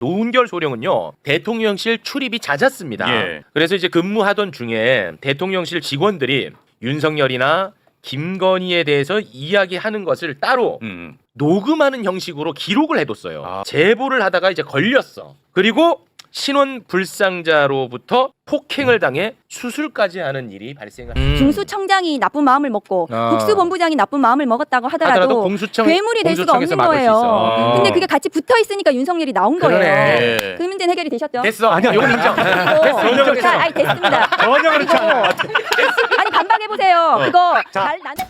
노은결 소령은요 대통령실 출입이 잦았습니다. 예. 그래서 이제 근무하던 중에 대통령실 직원들이 윤석열이나 김건희에 대해서 이야기하는 것을 따로 녹음하는 형식으로 기록을 해뒀어요. 아. 제보를 하다가 이제 걸렸어. 그리고 신원 불상자로부터 폭행을 당해 수술까지 하는 일이 발생을. 중수청장이 나쁜 마음을 먹고 국수본부장이 나쁜 마음을 먹었다고 하더라도 공수청, 괴물이 될 수가 없는 공수청에서 막을 수 거예요. 있어. 근데 그게 같이 붙어 있으니까 윤석열이 나온 거예요. 그러네. 예. 그 문제는 해결이 되셨죠? 됐어. 아니야, 이건 인정. 그리고 자, 아니 됐습니다. 전혀 그렇지 않아. 아니 반박해 보세요. 그거 잘 나는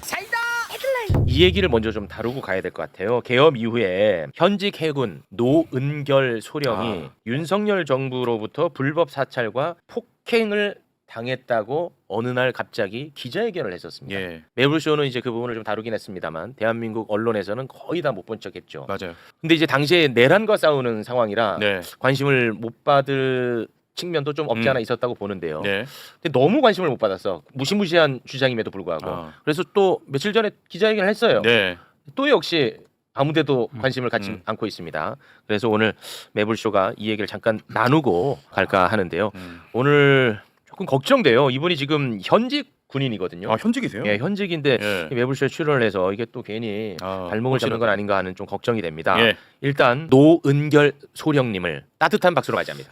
이 얘기를 먼저 좀 다루고 가야 될 것 같아요. 개엄 이후에 현직 해군 노은결 소령이 윤석열 정부로부터 불법 사찰과 폭행을 당했다고 어느 날 갑자기 기자회견을 했었습니다. 예. 매불쇼는 이제 그 부분을 좀 다루긴 했습니다만 대한민국 언론에서는 거의 다 못 본 척했죠. 맞아요. 근데 이제 당시에 내란과 싸우는 상황이라 네. 관심을 못 받을 측면도 좀 없지 않아 있었다고 보는데요. 네. 근데 너무 관심을 못 받았어. 무시무시한 주장임에도 불구하고. 그래서 또 며칠 전에 기자회견을 했어요. 네. 또 역시 아무데도 관심을 갖지 않고 있습니다. 그래서 오늘 매불쇼가 이 얘기를 잠깐 나누고 갈까 하는데요. 오늘 조금 걱정돼요. 이분이 지금 현직 군인이거든요. 아, 현직이세요? 예, 현직인데 예. 매불쇼에 출연을 해서 이게 또 괜히 발목을 잡는 건 아닌가 하는 좀 걱정이 됩니다. 예. 일단 노은결 소령님을 따뜻한 박수로 맞이합니다.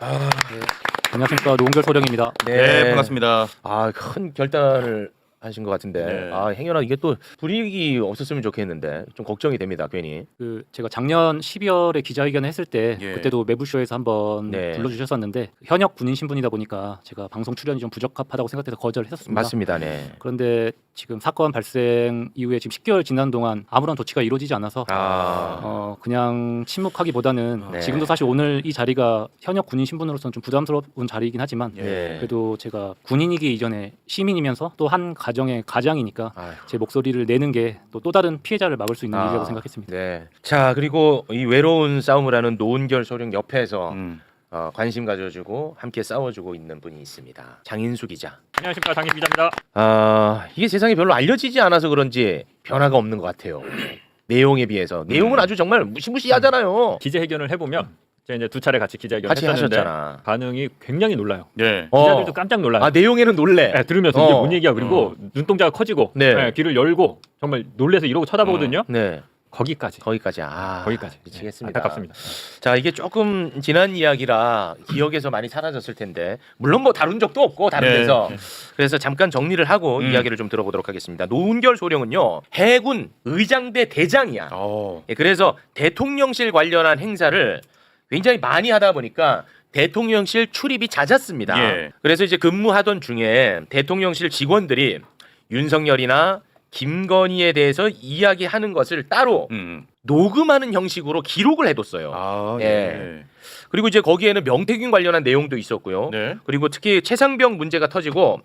안녕하십니까, 노은결 소령입니다. 네, 반갑습니다. 큰 결단을 하신 것 같은데 네. 행여나 이게 또 불이익이 없었으면 좋겠는데 좀 걱정이 됩니다. 괜히. 그 제가 작년 12월에 기자회견을 했을 때 예. 그때도 매불쇼에서 한번 네. 불러주셨었는데 현역 군인 신분이다 보니까 제가 방송 출연이 좀 부적합하다고 생각해서 거절했었습니다. 맞습니다. 네. 그런데 지금 사건 발생 이후에 지금 10개월 지난 동안 아무런 조치가 이루어지지 않아서 그냥 침묵하기보다는 네. 지금도 사실 오늘 이 자리가 현역 군인 신분으로서는 좀 부담스러운 자리이긴 하지만 네. 그래도 제가 군인이기 이전에 시민이면서 또 한 가정의 가장이니까 아유. 제 목소리를 내는 게 또 다른 피해자를 막을 수 있는 일이라고 생각했습니다. 네. 자 그리고 이 외로운 싸움을 하는 노은결 소령 옆에서 관심 가져주고 함께 싸워주고 있는 분이 있습니다. 장인수 기자. 안녕하십니까, 장인 기자입니다. 이게 세상에 별로 알려지지 않아서 그런지 변화가 없는 것 같아요. 내용에 비해서 내용은 아주 정말 무시무시하잖아요. 기자회견을 해보면 제가 이제 두 차례 같이 기자회견을 같이 했었는데 하셨잖아. 반응이 굉장히 놀라요. 네. 기자들도 깜짝 놀라요. 내용에는 놀래. 네, 들으면서 이게 뭔 얘기야. 그리고 눈동자가 커지고 네. 귀를 열고 정말 놀래서 이러고 쳐다보거든요. 네. 거기까지. 거기까지. 거기까지. 미치겠습니다. 안타깝습니다. 자 이게 조금 지난 이야기라 기억에서 많이 사라졌을 텐데 물론 뭐 다룬 적도 없고 다른 네. 데서 그래서 잠깐 정리를 하고 이야기를 좀 들어보도록 하겠습니다. 노은결 소령은요 해군 의장대 대장이야. 예, 그래서 대통령실 관련한 행사를 굉장히 많이 하다 보니까 대통령실 출입이 잦았습니다. 예. 그래서 이제 근무하던 중에 대통령실 직원들이 윤석열이나 김건희에 대해서 이야기하는 것을 따로 녹음하는 형식으로 기록을 해뒀어요. 예. 그리고 이제 거기에는 명태균 관련한 내용도 있었고요. 네. 그리고 특히 최상병 문제가 터지고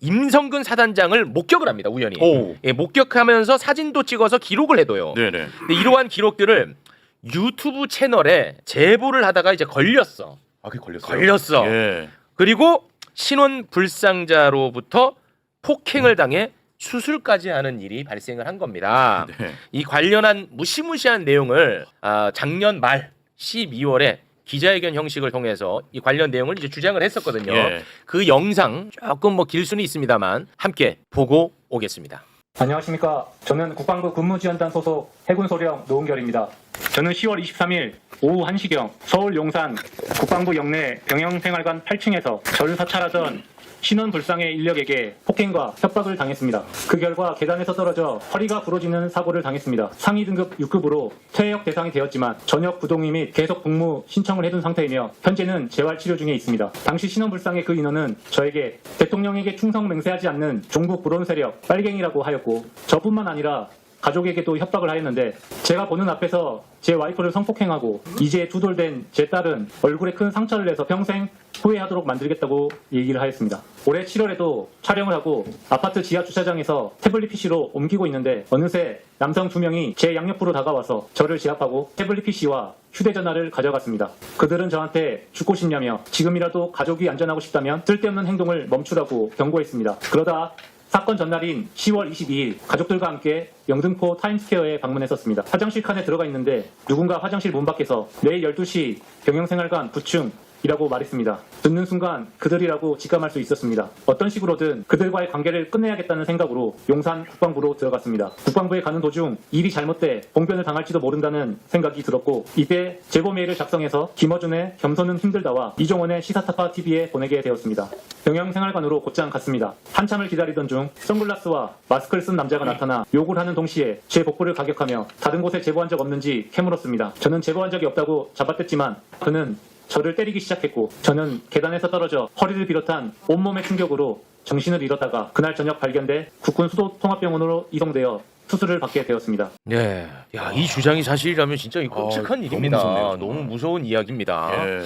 임성근 사단장을 목격을 합니다. 우연히. 오. 예, 목격하면서 사진도 찍어서 기록을 해둬요. 네네. 근데 이러한 기록들을 유튜브 채널에 제보를 하다가 이제 걸렸어. 그게 걸렸어요. 걸렸어. 예. 그리고 신원 불상자로부터 폭행을 당해 수술까지 하는 일이 발생을 한 겁니다. 네. 이 관련한 무시무시한 내용을 작년 말 12월에 기자회견 형식을 통해서 이 관련 내용을 이제 주장을 했었거든요. 예. 그 영상 조금 뭐 길 수는 있습니다만 함께 보고 오겠습니다. 안녕하십니까. 저는 국방부 군무지원단 소속 해군소령 노은결입니다. 저는 10월 23일 오후 1시경 서울 용산 국방부 영내 병영생활관 8층에서 저를 사찰하던 신원불상의 인력에게 폭행과 협박을 당했습니다. 그 결과 계단에서 떨어져 허리가 부러지는 사고를 당했습니다. 상위 등급 6급으로 퇴역 대상이 되었지만 전역 부동의 및 계속 복무 신청을 해둔 상태이며 현재는 재활 치료 중에 있습니다. 당시 신원불상의 그 인원은 저에게 대통령에게 충성 맹세하지 않는 종북 불온 세력 빨갱이라고 하였고 저뿐만 아니라 가족에게도 협박을 하였는데 제가 보는 앞에서 제 와이프를 성폭행하고 이제 두돌된 제 딸은 얼굴에 큰 상처를 내서 평생 후회하도록 만들겠다고 얘기를 하였습니다. 올해 7월에도 촬영을 하고 아파트 지하 주차장에서 태블릿 PC로 옮기고 있는데 어느새 남성 2명이 제 양옆으로 다가와서 저를 제압하고 태블릿 PC와 휴대전화를 가져갔습니다. 그들은 저한테 죽고 싶냐며 지금이라도 가족이 안전하고 싶다면 쓸데없는 행동을 멈추라고 경고했습니다. 그러다 사건 전날인 10월 22일 가족들과 함께 영등포 타임스퀘어에 방문했었습니다. 화장실 칸에 들어가 있는데 누군가 화장실 문 밖에서 내일 12시 병영생활관 부충이라고 말했습니다. 듣는 순간 그들이라고 직감할 수 있었습니다. 어떤 식으로든 그들과의 관계를 끝내야겠다는 생각으로 용산 국방부로 들어갔습니다. 국방부에 가는 도중 일이 잘못돼 봉변을 당할지도 모른다는 생각이 들었고 이때 제보 메일을 작성해서 김어준의 겸손은 힘들다와 이종원의 시사타파 TV에 보내게 되었습니다. 병영생활관으로 곧장 갔습니다. 한참을 기다리던 중 선글라스와 마스크를 쓴 남자가 나타나 욕을 하는 동시에 제 복부를 가격하며 다른 곳에 제보한 적 없는지 캐물었습니다. 저는 제보한 적이 없다고 잡아댔지만 그는 저를 때리기 시작했고 저는 계단에서 떨어져 허리를 비롯한 온몸의 충격으로 정신을 잃었다가 그날 저녁 발견돼 국군 수도통합병원으로 이송되어 수술을 받게 되었습니다. 네. 야, 이 주장이 사실이라면 진짜 끔찍한 너무 일입니다. 무섭네요, 정말. 너무 무서운 이야기입니다. 예.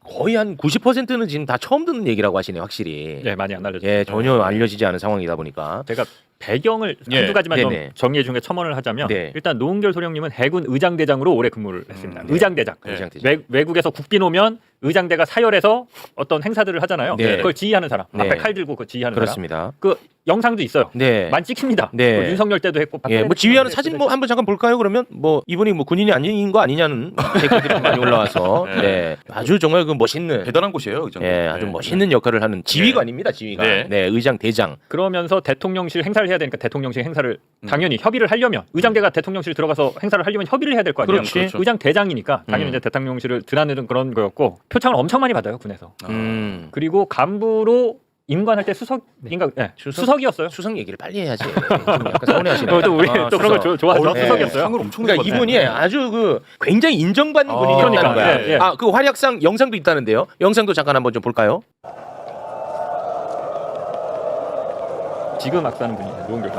거의 한 90%는 지금 다 처음 듣는 얘기라고 하시네요, 확실히. 예, 많이 안 알려져. 예, 전혀 알려지지 않은 상황이다 보니까. 제가 배경을 예. 한두 가지만 네네. 좀 정리해 준 게 첨언을 하자면 네. 일단 노은결 소령님은 해군 의장대장으로 오래 근무를 했습니다. 네. 의장대장. 의장대장. 외국에서 국빈 오면 의장대가 사열해서 어떤 행사들을 하잖아요. 네. 그걸 지휘하는 사람. 네. 앞에 칼 들고 그 지휘하는 그렇습니다. 사람. 그 영상도 있어요. 네. 많이 찍힙니다. 네. 그 윤석열 때도 했고. 예, 뭐 지휘하는 사진 뭐 한번 잠깐 볼까요? 그러면 뭐 이분이 뭐 군인이 아닌 거 아니냐는 댓글들이 좀 많이 올라와서 네. 네. 아주 정말 그 멋있는 대단한 곳이에요, 이 정도. 예, 아주 멋있는 역할을 하는 지휘관입니다, 지휘관. 네. 네, 의장 대장. 그러면서 대통령실 행사를 해야 되니까 대통령실 행사를 당연히 협의를 하려면 의장대가 대통령실 들어가서 행사를 하려면 협의를 해야 될 거 아니에요. 그렇지. 의장 대장이니까 당연히 음. 이제 대통령실을 드나드는 그런 거였고 표창을 엄청 많이 받아요 군에서. 그리고 간부로 임관할 때 수석인가? 네. 수석이었어요. 수석 얘기를 빨리 해야지. 좀 약간 서운해하시네요. 또 우리 아, 또 그런 걸 수석. 좋아하죠. 네. 수석이었어요. 상을 엄청 그러니까 이분이 아주 그 굉장히 인정받는 분이었다는 그러니까, 거야. 예, 예. 아, 그 활약상 영상도 있다는데요. 영상도 잠깐 한번 좀 볼까요? 지금 악사는 분이에요. 노은결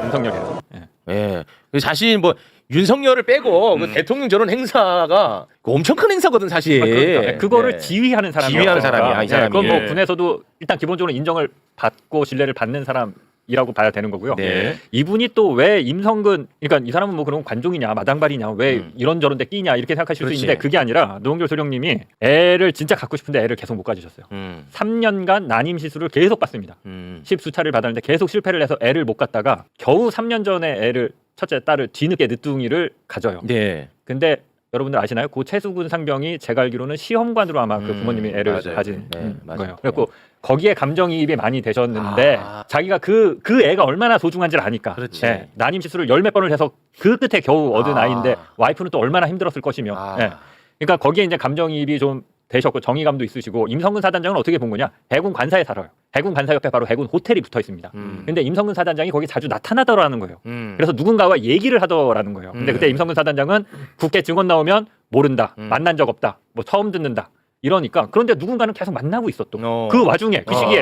윤석열이라서. 예. 예. 사실 뭐 윤석열을 빼고 그 대통령 저런 행사가 엄청 큰 행사거든 사실. 그러니까 그거를 네. 지휘하는 사람이야. 지휘하는 사람이야, 이 사람이. 그건 뭐 예. 군에서도 일단 기본적으로 인정을 받고 신뢰를 받는 사람이라고 봐야 되는 거고요. 네. 이분이 또 왜 임성근, 그러니까 이 사람은 뭐 그런 관종이냐, 마당발이냐, 왜 이런저런 데 끼냐 이렇게 생각하실 그렇지. 수 있는데 그게 아니라 노은결 소령님이 애를 진짜 갖고 싶은데 애를 계속 못 가지셨어요. 3년간 난임 시술을 계속 받습니다. 십수차를 받았는데 계속 실패를 해서 애를 못 갖다가 겨우 3년 전에 애를 첫째 딸을 뒤늦게 늦둥이를 가져요. 네. 근데 여러분들 아시나요? 고 최수근 상병이 제가 알기로는 시험관으로 아마 그 부모님이 애를 맞아요. 가진 네, 맞아요. 거예요. 그래서 거기에 감정이입이 많이 되셨는데 자기가 그 애가 얼마나 소중한지를 아니까 그렇지. 예, 난임 시술을 10몇 번을 해서 그 끝에 겨우 얻은 아이인데 와이프는 또 얼마나 힘들었을 것이며 예. 그러니까 거기에 이제 감정이입이 좀 되셨고 정의감도 있으시고 임성근 사단장은 어떻게 본 거냐? 해군 관사에 살아요. 해군 관사 옆에 바로 해군 호텔이 붙어 있습니다. 근데 임성근 사단장이 거기 자주 나타나더라는 거예요. 그래서 누군가와 얘기를 하더라는 거예요. 근데 그때 임성근 사단장은 국회 증언 나오면 모른다, 만난 적 없다, 뭐 처음 듣는다. 이러니까 그런데 누군가는 계속 만나고 있었던 그 와중에 그 시기에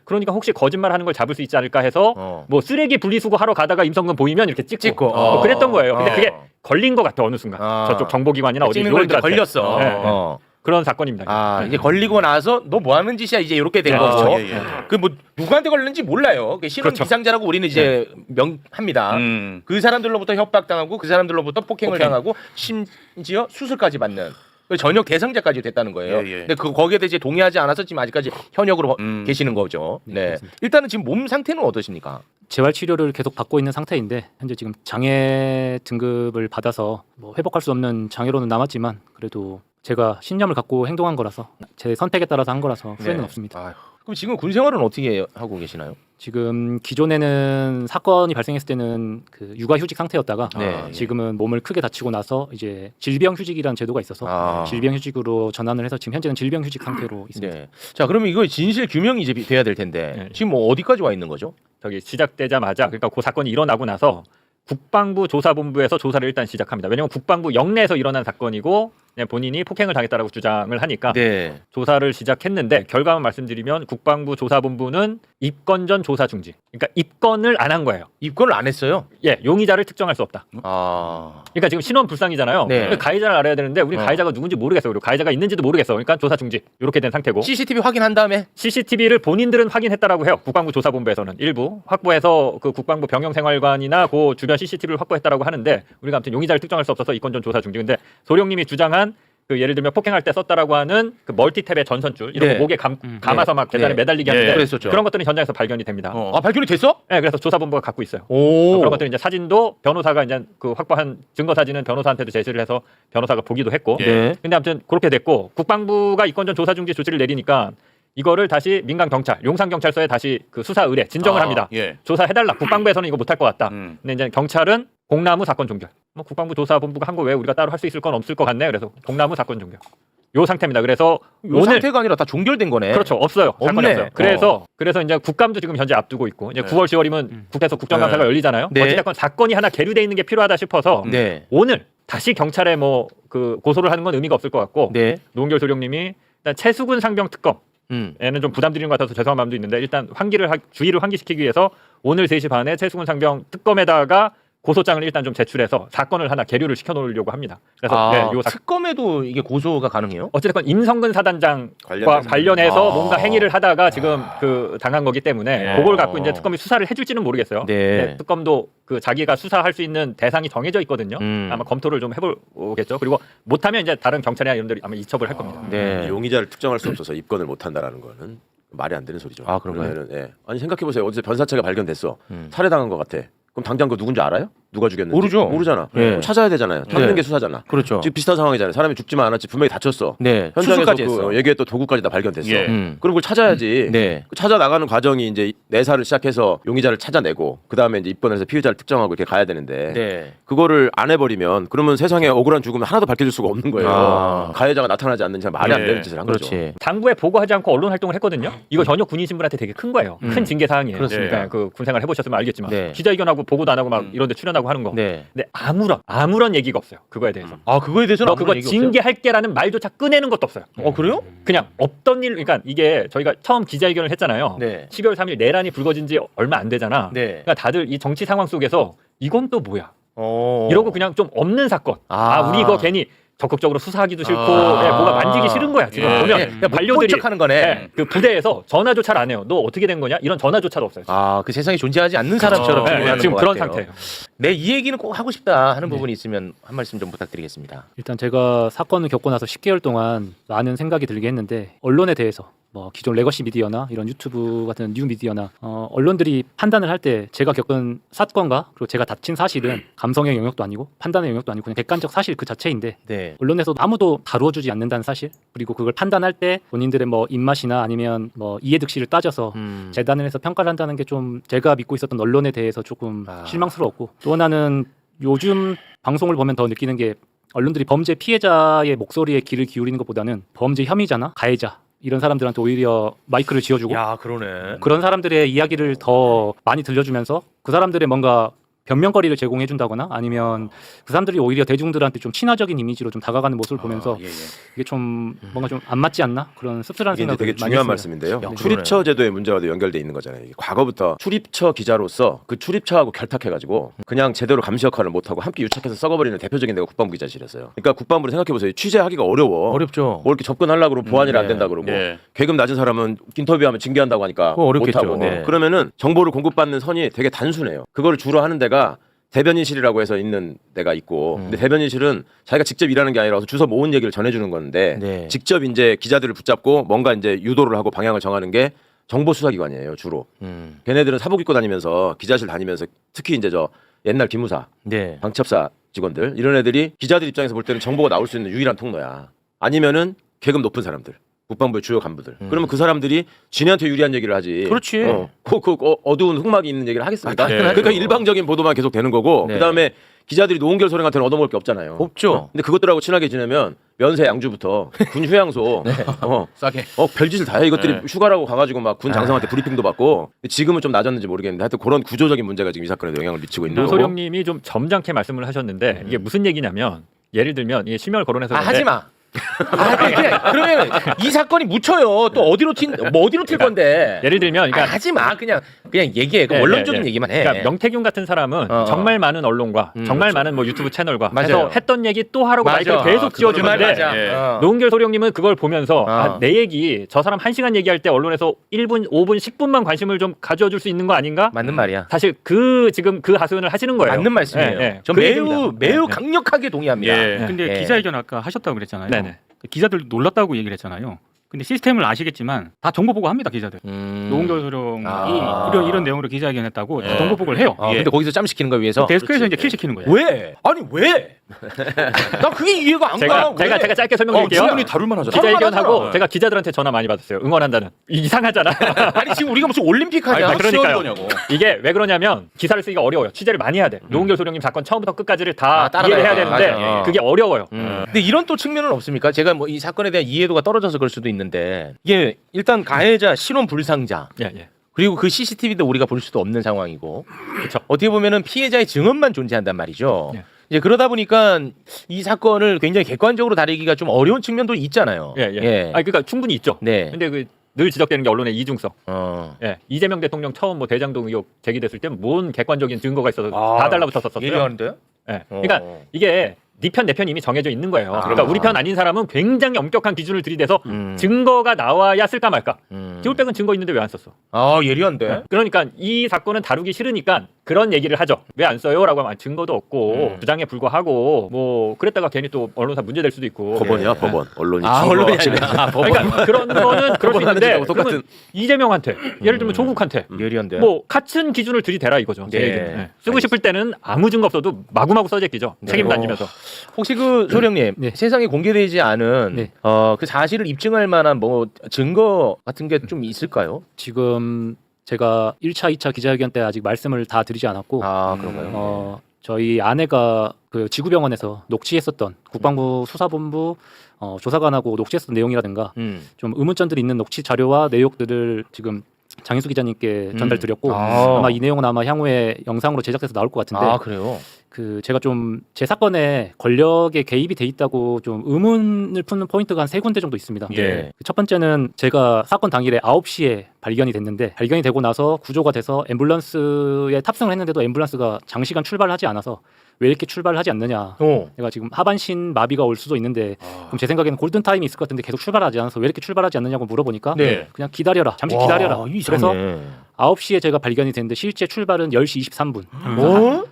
그러니까 혹시 거짓말하는 걸 잡을 수 있지 않을까 해서 뭐 쓰레기 분리수거 하러 가다가 임성근 보이면 이렇게 찍고 뭐 그랬던 거예요. 근데 그게 걸린 것 같아 어느 순간 저쪽 정보기관이나 어디 찍는 걸 이제 요원들한테. 걸렸어. 네. 그런 사건입니다. 아, 이제 걸리고 나서 너 뭐 하는 짓이야 이제 이렇게 된 거고. 그렇죠. 예, 예. 그 뭐 누구한테 걸렸는지 몰라요. 그 실은 그렇죠. 비상자라고 우리는 이제 명합니다. 그 사람들로부터 협박당하고 그 사람들로부터 폭행을 당하고 심지어 수술까지 받는 전역 대상자까지 됐다는 거예요. 예, 예. 근데 그 거기에 대해 동의하지 않아서 지금 아직까지 현역으로 계시는 거죠. 네. 그렇습니다. 일단은 지금 몸 상태는 어떠십니까? 재활 치료를 계속 받고 있는 상태인데 현재 지금 장애 등급을 받아서 뭐 회복할 수 없는 장애로는 남았지만 그래도 제가 신념을 갖고 행동한 거라서 제 선택에 따라서 한 거라서 후회는 네. 없습니다. 아휴, 그럼 지금 군 생활은 어떻게 하고 계시나요? 지금 기존에는 사건이 발생했을 때는 그 육아휴직 상태였다가 네. 지금은 몸을 크게 다치고 나서 이제 질병휴직이라는 제도가 있어서 질병휴직으로 전환을 해서 지금 현재는 질병휴직 상태로 있습니다. 네. 자, 그러면 이거 진실 규명이 이제 돼야 될 텐데 네. 지금 뭐 어디까지 와 있는 거죠? 저기 시작되자마자 그러니까 그 사건이 일어나고 나서 국방부 조사본부에서 조사를 일단 시작합니다. 왜냐하면 국방부 영내에서 일어난 사건이고 그냥 본인이 폭행을 당했다라고 주장을 하니까 네. 조사를 시작했는데 결과만 말씀드리면 국방부 조사본부는 입건 전 조사 중지. 그러니까 입건을 안 한 거예요. 입건을 안 했어요. 예, 용의자를 특정할 수 없다. 아. 그러니까 지금 신원 불상이잖아요. 네. 가해자를 알아야 되는데 우리 가해자가 누군지 모르겠어요. 그리고 가해자가 있는지도 모르겠어. 그러니까 조사 중지 이렇게 된 상태고. CCTV 확인한 다음에 CCTV를 본인들은 확인했다라고 해요. 국방부 조사본부에서는 일부 확보해서 그 국방부 병영생활관이나 그 주변 CCTV를 확보했다라고 하는데 우리가 아무튼 용의자를 특정할 수 없어서 입건 전 조사 중지. 근데 소령님이 주장한 그 예를 들면 폭행할 때 썼다라고 하는 그 멀티탭의 전선줄 이런 네. 거 목에 감아서 막 계단에 네. 매달리게 예. 하는데 그랬었죠. 그런 것들은 현장에서 발견이 됩니다. 아 발견이 됐어? 네, 그래서 조사본부가 갖고 있어요. 오. 그런 것들은 이제 사진도 변호사가 이제 그 확보한 증거 사진은 변호사한테도 제시를 해서 변호사가 보기도 했고. 네. 근데 아무튼 그렇게 됐고 국방부가 이건 전 조사 중지 조치를 내리니까 이거를 다시 민간 경찰, 용산 경찰서에 다시 그 수사 의뢰 진정을 합니다. 예. 조사해달라. 국방부에서는 이거 못할 것 같다. 음. 근데 이제 경찰은 공나무 사건 종결. 뭐 국방부 조사본부가 한 거 왜 우리가 따로 할 수 있을 건 없을 것 같네. 그래서 공나무 사건 종결. 요 상태입니다. 그래서 요 오늘 상태가 아니라 다 종결된 거네. 그렇죠. 없어요. 사건이 없네. 없어요. 그래서 이제 국감도 지금 현재 앞두고 있고 이제 네. 9월 10월이면 국회에서 국정감사가 네. 열리잖아요. 네. 어찌됐건 사건이 하나 계류돼 있는 게 필요하다 싶어서 네. 오늘 다시 경찰에 뭐 그 고소를 하는 건 의미가 없을 것 같고 네. 노은결 소령님이 일단 최수근 상병 특검 음. 에는 좀 부담 드리는 것 같아서 죄송한 마음도 있는데 일단 주의를 환기시키기 위해서 오늘 3시 반에 최수근 상병 특검에다가 고소장을 일단 좀 제출해서 사건을 하나 계류를 시켜놓으려고 합니다. 그래서 네, 요 특검에도 이게 고소가 가능해요? 어쨌든 임성근 사단장과 관련돼서. 관련해서 아. 뭔가 행위를 하다가 지금 그 당한 거기 때문에 예. 그걸 갖고 이제 특검이 수사를 해줄지는 모르겠어요. 네. 특검도 그 자기가 수사할 수 있는 대상이 정해져 있거든요. 아마 검토를 좀 해보겠죠. 그리고 못하면 이제 다른 경찰이나 이런 들이 아마 이첩을 할 겁니다. 네. 용의자를 특정할 수 없어서 입건을 못 한다라는 거는 말이 안 되는 소리죠. 아, 그런가요? 그러면은, 예. 아니 생각해 보세요. 어디서 변사체가 발견됐어. 음. 살해당한 것 같아. 그럼 당장 그 누군지 알아요? 누가 죽였는지? 모르죠. 모르잖아. 네. 그럼 찾아야 되잖아요. 찾는 네. 게 수사잖아. 그렇죠. 지금 비슷한 상황이잖아요. 사람이 죽지만 않았지 분명히 다쳤어. 네. 현장에서 수술까지 그 했어. 얘기했던 도구까지 다 발견됐어. 예. 그럼 그걸 찾아야지. 네. 그 찾아 나가는 과정이 이제 내사를 시작해서 용의자를 찾아내고 그 다음에 이제 입건해서 피의자를 특정하고 이렇게 가야 되는데 네. 그거를 안 해버리면 그러면 세상에 억울한 죽음은 하나도 밝혀질 수가 없는 거예요. 아. 가해자가 나타나지 않는 이상 말이 안 예. 되는 짓을 한 거죠. 그렇지. 당부에 보고하지 않고 언론 활동을 했거든요. 이거 전혀 군인 신분한테 되게 큰 거예요. 큰 징계 사항이에요. 그렇습니다. 네, 그 군생활 해보셨으면 알겠지만 네. 기자회견하고 보고도 안 하고 막 이런데 출연하고 하는 거. 네. 근데 아무런 얘기가 없어요. 그거에 대해서. 아 그거에 대해서는 너 그거 아무런 얘기 없어요? 징계할게라는 말조차 꺼내는 것도 없어요. 그래요? 그냥 없던 일, 그러니까 이게 저희가 처음 기자회견을 했잖아요. 네. 12월 3일 내란이 불거진 지 얼마 안 되잖아. 네. 그러니까 다들 이 정치 상황 속에서 이건 또 뭐야? 어. 이러고 그냥 좀 없는 사건. 우리 이거 괜히 적극적으로 수사하기도 싫고 뭐가 만지기 싫은 거야. 지금 예. 보면 그냥 관료들이 척하는 거네. 네, 그 부대에서 전화조차를 안 해요. 너 어떻게 된 거냐? 이런 전화조차도 없어요. 그 세상에 존재하지 않는 사람처럼 네, 행동하는 지금 것 그런 같아요. 상태예요. 네, 이 얘기는 꼭 하고 싶다 하는 부분이 있으면 한 말씀 좀 부탁드리겠습니다. 일단 제가 사건을 겪고 나서 10개월 동안 많은 생각이 들게 했는데 언론에 대해서 뭐 기존 레거시 미디어나 이런 유튜브 같은 뉴 미디어나 언론들이 판단을 할 때 제가 겪은 사건과 그리고 제가 다친 사실은 감성의 영역도 아니고 판단의 영역도 아니고 그냥 객관적 사실 그 자체인데 네. 언론에서 아무도 다루어주지 않는다는 사실 그리고 그걸 판단할 때 본인들의 뭐 입맛이나 아니면 뭐 이해득실을 따져서 재단을 해서 평가를 한다는 게 좀 제가 믿고 있었던 언론에 대해서 조금 실망스러웠고 또 하나는 요즘 방송을 보면 더 느끼는 게 언론들이 범죄 피해자의 목소리에 귀를 기울이는 것보다는 범죄 혐의자나 가해자 이런 사람들한테 오히려 마이크를 쥐어주고 그러네. 그런 사람들의 이야기를 더 많이 들려주면서 그 사람들의 뭔가 변명거리를 제공해준다거나 아니면 그 사람들이 오히려 대중들한테 좀 친화적인 이미지로 좀 다가가는 모습을 보면서 이게 좀 뭔가 좀 안 맞지 않나 그런 씁쓸한 이게 이제 생각을 되게 많이 중요한 했습니다. 말씀인데요. 야, 출입처 제도의 문제와도 연결돼 있는 거잖아요. 이게 과거부터 출입처 기자로서 그 출입처하고 결탁해가지고 그냥 제대로 감시 역할을 못하고 함께 유착해서 썩어버리는 대표적인 데가 국방부 기자실이었어요. 그러니까 국방부를 생각해 보세요. 취재하기가 어려워. 어렵죠. 뭐 이렇게 접근하려고 그러고 보안이 안 네. 된다 그러고 예. 계급 낮은 사람은 인터뷰하면 징계한다고 하니까 그거 어렵겠죠. 못하고 네. 그러면은 정보를 공급받는 선이 되게 단순해요. 그거를 주로 하는 데가 대변인실이라고 해서 있는 데가 있고 근데 대변인실은 자기가 직접 일하는 게 아니라 주소 모은 얘기를 전해주는 건데 네. 직접 이제 기자들을 붙잡고 뭔가 이제 유도를 하고 방향을 정하는 게 정보수사기관이에요 주로. 걔네들은 사복 입고 다니면서 기자실 다니면서 특히 이제 저 옛날 기무사, 네. 방첩사 직원들 이런 애들이 기자들 입장에서 볼 때는 정보가 나올 수 있는 유일한 통로야. 아니면은 계급 높은 사람들. 국방부의 주요 간부들. 그러면 그 사람들이 진해한테 유리한 얘기를 하지. 그렇지. 어두운 흑막이 있는 얘기를 하겠습니까? 네. 그러니까 일방적인 보도만 계속 되는 거고 네. 그다음에 기자들이 노은결 소령한테는 얻어먹을 게 없잖아요. 없죠. 근데 그것들하고 친하게 지내면 면세 양주부터 군 휴양소 싸게. 별짓을 다 해. 이것들이 네. 휴가라고 가가지고 막 군 장성한테 브리핑도 받고 지금은 좀 낮았는지 모르겠는데 하여튼 그런 구조적인 문제가 지금 이 사건에도 영향을 미치고 있는 거고. 노소령님이 좀 점잖게 말씀을 하셨는데 이게 무슨 얘기냐면 예를 들면 이게 실명을 거론해서 하지 마. 그러면 이 사건이 묻혀요. 또 어디로 튈 건데. 예를 들면 그러니까 하지 마. 그냥 얘기해. 그 원론적인 얘기만 해. 그러니까 명태균 같은 사람은 정말 많은 언론과 정말 많은 뭐 유튜브 채널과 맞아요. 해서 했던 얘기 또 하라고 맞아. 마이크를 계속 그 말 쥐어주는데 맞아. 예. 노은결 소령님은 그걸 보면서 내 얘기 저 사람 1시간 얘기할 때 언론에서 1분, 5분, 10분만 관심을 좀 가져줄 수 있는 거 아닌가? 맞는 말이야. 사실 지금 그 하소연을 하시는 거예요. 맞는 말씀이에요. 예, 예. 저 그 매우 얘기입니다. 매우 예, 예. 강력하게 동의합니다. 예. 근데 예. 기자회견 아까 하셨다고 그랬잖아요. 네네. 기자들 놀랐다고 얘기를 했잖아요. 근데 시스템을 아시겠지만 다 정보 보고합니다 기자들. 노은결 소령이 이런 내용으로 기자회견했다고 다 정보 보고를 해요. 아, 근데 거기서 짬 시키는 거 위해서 데스크에서 이제 킬 시키는 거예요. 왜? 아니 왜? 나 그게 이해가 안 가. 제가 짧게 설명드릴게요. 충분히 다룰만 하잖아. 기자회견하고 제가 기자들한테 전화 많이 받았어요. 응원한다는. 이상하잖아. 아니 지금 우리가 무슨 올림픽 하냐? 그러니까요. 거냐고. 이게 왜 그러냐면 기사를 쓰기가 어려워요. 취재를 많이 해야 돼. 노은결 소령님 사건 처음부터 끝까지를 다 따라가야 이해를 해야 돼. 되는데 맞아. 그게 어려워요. 근데 이런 또 측면은 없습니까? 제가 뭐 이 사건에 대한 이해도가 떨어져서 그럴 수도 있는데 이게 일단 가해자, 실혼 불상자 예. 그리고 그 CCTV도 우리가 볼 수도 없는 상황이고 그렇죠. 어떻게 보면은 피해자의 증언만 존재한단 말이죠. 예. 이제 그러다 보니까 이 사건을 굉장히 객관적으로 다루기가 좀 어려운 측면도 있잖아요. 예. 아 그러니까 충분히 있죠. 네. 근데 그 늘 지적되는 게 언론의 이중성. 어. 예. 이재명 대통령 처음 뭐 대장동 의혹 제기됐을 때 뭔 객관적인 증거가 있어서 다 달라붙었었어요. 예리한데? 예. 그러니까 이게 네 편 내 편 이미 정해져 있는 거예요. 그러니까 우리 편 아닌 사람은 굉장히 엄격한 기준을 들이대서 증거가 나와야 쓸까 말까. 기울백은 증거 있는데 왜 안 썼어? 아 예리한데? 그러니까 이 사건은 다루기 싫으니까 그런 얘기를 하죠. 왜 안 써요라고 하면 증거도 없고 부장에 불과하고 뭐 그랬다가 괜히 또 언론사 문제될 수도 있고. 법원이야 법원. 언론이 언론이 증거. 아니라 법원. 그러니까 그런 거는 그럴 수 있는데 법원하는 똑같은. 그러면 이재명한테 예를 들면 조국한테 예리한데? 뭐 같은 기준을 들이대라 이거죠. 제 네. 얘기는. 쓰고 싶을 때는 아무 증거 없어도 마구마구 써제끼죠. 책임 다지면서. 혹시 그 소령님 네. 세상에 공개되지 않은 네. 그 사실을 입증할 만한 뭐 증거 같은 게 좀 있을까요? 지금 제가 1차, 2차 기자회견 때 아직 말씀을 다 드리지 않았고 아 그런가요? 저희 아내가 그 지구병원에서 녹취했었던 국방부 수사본부 조사관하고 녹취했었던 내용이라든가 좀 의문점들이 있는 녹취 자료와 내용들을 지금 장인수 기자님께 전달드렸고 아마 이 내용은 아마 향후에 영상으로 제작돼서 나올 것 같은데 아 그래요? 그 제가 좀 제 사건에 권력의 개입이 돼 있다고 좀 의문을 푸는 포인트가 한 3군데 정도 있습니다. 예. 첫 번째는 제가 사건 당일에 9시에 발견이 됐는데 발견이 되고 나서 구조가 돼서 앰뷸런스에 탑승을 했는데도 앰뷸런스가 장시간 출발을 하지 않아서 왜 이렇게 출발을 하지 않느냐. 내가 지금 하반신 마비가 올 수도 있는데 그럼 제 생각에는 골든 타임이 있을 것 같은데 계속 출발하지 않아서 왜 이렇게 출발하지 않느냐고 물어보니까 네. 그냥 기다려라. 잠시 기다려라. 그래서 9시에 제가 발견이 됐는데 실제 출발은 10시 23분.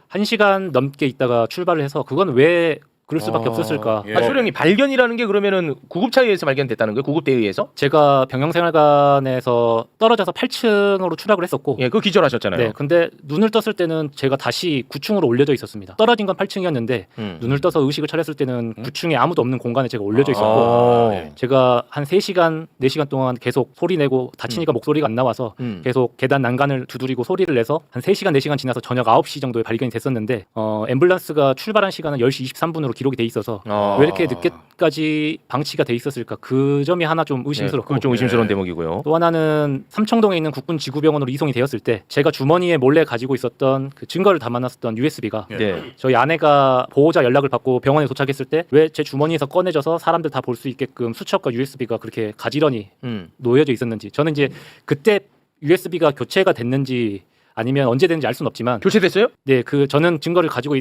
1시간 넘게 있다가 출발을 해서 그건 왜 그럴 수밖에 없었을까? 예. 아, 소령님 발견이라는 게 그러면은 구급차에 의해서 발견됐다는 거예요? 구급대에 의해서? 제가 병영생활관에서 떨어져서 8층으로 추락을 했었고 예, 그 기절하셨잖아요. 네, 근데 눈을 떴을 때는 제가 다시 9층으로 올려져 있었습니다. 떨어진 건 8층이었는데 눈을 떠서 의식을 차렸을 때는 9층에 아무도 없는 공간에 제가 올려져 있었고 제가 한 3시간, 4시간 동안 계속 소리 내고 다치니까 목소리가 안 나와서 계속 계단 난간을 두드리고 소리를 내서 한 3시간, 4시간 지나서 저녁 9시 정도에 발견이 됐었는데 앰뷸런스가 출발한 시간은 10시 23분으로 기록이 돼 있어서 왜 이렇게 늦게까지 방치가 돼 있었을까? 그 점이 하나 좀 의심스럽고 그건 좀 의심스러운 대목이고요. 또 하나는 삼청동에 있는 국군지구병원으로 이송이 되었을 때 제가 주머니에 몰래 가지고 있었던 그 증거를 담아놨었던 USB가 네. 저희 아내가 보호자 연락을 받고 병원에 도착했을 때 왜 제 주머니에서 꺼내져서 사람들 다 볼 수 있게끔 수첩과 USB가 그렇게 가지런히 놓여져 있었는지 저는 이제 그때 USB가 교체가 됐는지 아니면 언제 됐는지 알 수는 없지만 교체됐어요? 네, 그 저는 증거를 가지고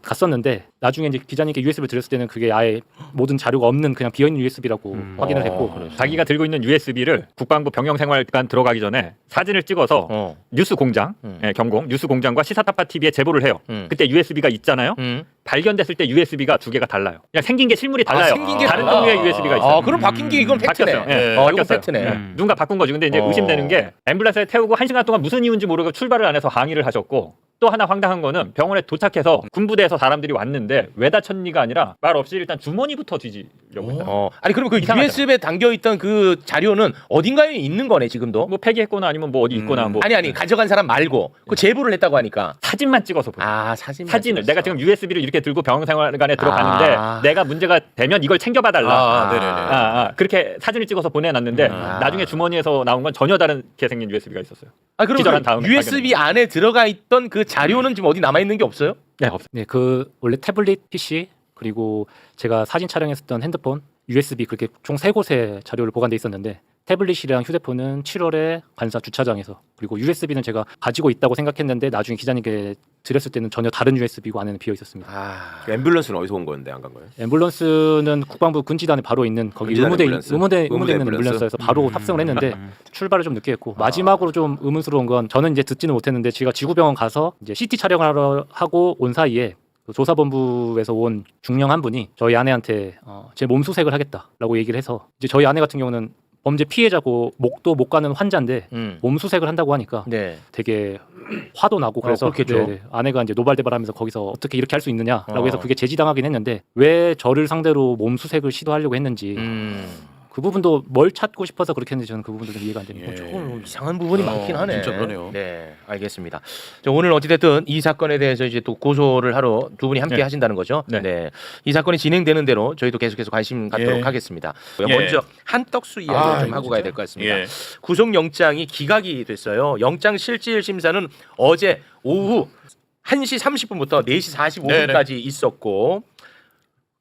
갔었는데 나중에 이제 기자님께 USB를 드렸을 때는 그게 아예 모든 자료가 없는 그냥 비어 있는 USB라고 확인을 했고 자기가 들고 있는 USB를 국방부 병영생활관 들어가기 전에 사진을 찍어서 뉴스 공장, 경공 뉴스 공장과 시사타파 TV에 제보를 해요. 그때 USB가 있잖아요. 발견됐을 때 USB가 두 개가 달라요. 그냥 생긴 게 실물이 달라요. 생긴 게 다른 달라. 종류의 USB가 있어요. 아, 그럼 바뀐 게 이건 팩트네. 바뀌었어요. 예, 이건 바뀌었어요. 팩트네. 누군가 바꾼 거지. 근데 이제 의심되는 게 앰뷸런스에 태우고 1시간 동안 무슨 이유인지 모르고 출발을 안 해서 항의를 하셨고 또 하나 황당한 거는 병원에 도착해서 군부대에서 사람들이 왔는데 왜 다쳤니가 아니라 말 없이 일단 주머니부터 뒤지려고 했다. 아니 그러면 그 이상하잖아. USB에 담겨 있던 그 자료는 어딘가에 있는 거네 지금도? 뭐 폐기했거나 아니면 뭐 어디 있거나 뭐 아니 가져간 사람 말고 그 제보를 했다고 하니까. 사진만 찍어서 보여. 사진을 내가 지금 USB를 이렇게 들고 병원생활관에 들어가는데 내가 문제가 되면 이걸 챙겨봐달라. 네네네. 그렇게 사진을 찍어서 보내놨는데 나중에 주머니에서 나온 건 전혀 다르게 생긴 USB가 있었어요. 그럼 기절한 그 다음에 USB 안에 들어가 있던 그 자료는 지금 어디 남아 있는 게 없어요? 네, 없어요. 네, 그 원래 태블릿 PC 그리고 제가 사진 촬영했었던 핸드폰 USB 그렇게 총 3곳에 자료를 보관돼 있었는데 태블릿이랑 휴대폰은 7월에 관사 주차장에서 그리고 USB는 제가 가지고 있다고 생각했는데 나중에 기자님께 드렸을 때는 전혀 다른 USB고 안에는 비어 있었습니다. 앰뷸런스는 어디서 온 건데 안 간 거예요? 앰뷸런스는 국방부 군지단에 바로 있는 거기 의무대 있는 앰뷸런스에서 바로 탑승을 했는데 출발을 좀 늦게 했고 마지막으로 좀 의문스러운 건 저는 이제 듣지는 못했는데 제가 지구병원 가서 이제 CT 촬영을 하러 하고 온 사이에 조사본부에서 온 중령 한 분이 저희 아내한테 제 몸수색을 하겠다라고 얘기를 해서 이제 저희 아내 같은 경우는 범죄 피해자고 목도 못 가는 환자인데 몸수색을 한다고 하니까 네. 되게 화도 나고 그래서 그렇겠죠. 네, 아내가 이제 노발대발하면서 거기서 어떻게 이렇게 할 수 있느냐라고 해서 어. 그게 제지당하긴 했는데 왜 저를 상대로 몸수색을 시도하려고 했는지 그 부분도 뭘 찾고 싶어서 그렇게 했는지 저는 그 부분도 좀 이해가 안 됩니다. 예. 조금 이상한 부분이 많긴 하네. 진짜 그러네요. 네, 알겠습니다. 자, 오늘 어찌됐든 이 사건에 대해서 이제 또 고소를 하러 두 분이 함께 네. 하신다는 거죠. 네. 이 사건이 진행되는 대로 저희도 계속해서 관심 갖도록 예. 하겠습니다. 예. 먼저 한떡수 이야기 좀 이거 하고 가야 될 것 같습니다. 예. 구속영장이 기각이 됐어요. 영장 실질 심사는 어제 오후 1시 30분부터 4시 45분까지 있었고,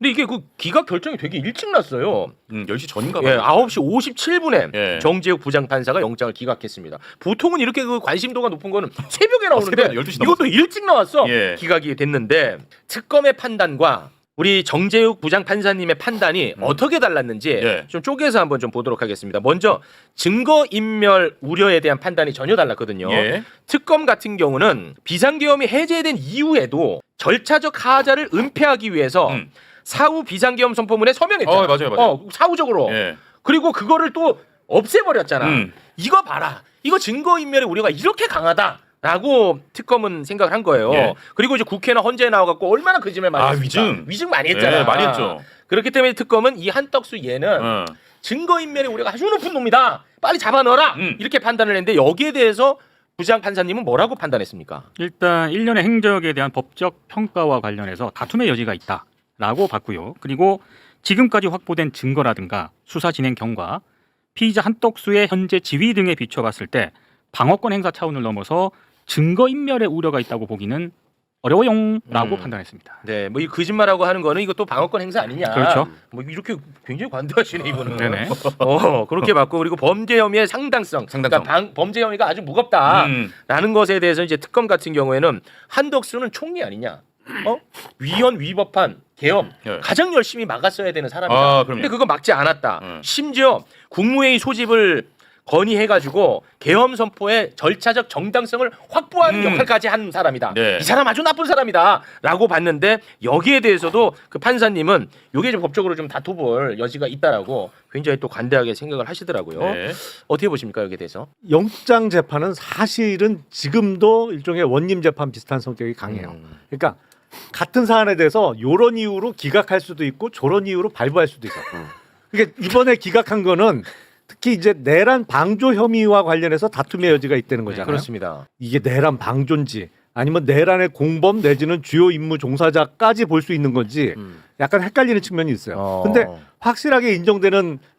근데 이게 그 기각 결정이 되게 일찍 났어요. 10시 전인가 예, 봐요. 9시 57분에 예. 정재욱 부장판사가 영장을 기각했습니다. 보통은 이렇게 그 관심도가 높은 거는 새벽에 나오는데 새벽에 12시 이것도 일찍 나왔어. 예. 기각이 됐는데 특검의 판단과 우리 정재욱 부장판사님의 판단이 어떻게 달랐는지 예. 좀 쪼개서 한번 좀 보도록 하겠습니다. 먼저 증거인멸 우려에 대한 판단이 전혀 달랐거든요. 예. 특검 같은 경우는 비상계엄이 해제된 이후에도 절차적 하자를 은폐하기 위해서 사후 비상계엄 선포문에 서명했잖아. 맞아요. 사후적으로. 예. 그리고 그거를 또 없애버렸잖아. 음. 이거 봐라. 이거 증거인멸의 우려가 이렇게 강하다라고 특검은 생각을 한 거예요. 예. 그리고 이제 국회나 헌재에 나와갖고 얼마나 거짓말 많이 했습니까? 위증. 많이 했잖아. 예, 많이 했죠. 그렇기 때문에 특검은 이 한떡수 얘는 증거인멸의 우려가 아주 높은 놈이다. 빨리 잡아 넣어라. 이렇게 판단을 했는데 여기에 대해서 부장 판사님은 뭐라고 판단했습니까? 일단 일련의 행적에 대한 법적 평가와 관련해서 다툼의 여지가 있다라고 봤고요. 그리고 지금까지 확보된 증거라든가 수사 진행 경과, 피의자 한떡수의 현재 지위 등에 비춰봤을 때 방어권 행사 차원을 넘어서 증거인멸의 우려가 있다고 보기는 어려워요라고 판단했습니다. 네, 뭐 이 거짓말하고 하는 거는 이것도 방어권 행사 아니냐. 그렇죠. 뭐 이렇게 굉장히 관대하시네 이분은. 네네. 그렇게 봤고 그리고 범죄 혐의의 상당성. 그러니까 범죄 혐의가 아주 무겁다라는 것에 대해서 이제 특검 같은 경우에는 한덕수는 총리 아니냐. 위헌 위법한 계엄 예. 가장 열심히 막았어야 되는 사람이다. 아, 그럼요. 근데 그거 막지 않았다. 심지어 국무회의 소집을 건의해가지고 계엄 선포의 절차적 정당성을 확보하는 역할까지 한 사람이다. 네. 이 사람 아주 나쁜 사람이다라고 봤는데 여기에 대해서도 그 판사님은 이게 좀 법적으로 좀 다퉈볼 여지가 있다라고 굉장히 또 관대하게 생각을 하시더라고요. 네. 어떻게 보십니까 여기에 대해서? 영장 재판은 사실은 지금도 일종의 원님 재판 비슷한 성격이 강해요. 그러니까 같은 사안에 대해서 이런 이유로 기각할 수도 있고 저런 이유로 발부할 수도 있어. 그러니까 이번에 기각한 거는 특히 이제 내란 방조 혐의와 관련해서 다툼의 여지가 있다는 거잖아요. 그렇습니다. 이게 내란 방조인지 아니면 내란의 공범 내지는 주요 임무 종사자까지 볼 수 있는 건지 약간 헷갈리는 측면이 있어요. 근데 확실하게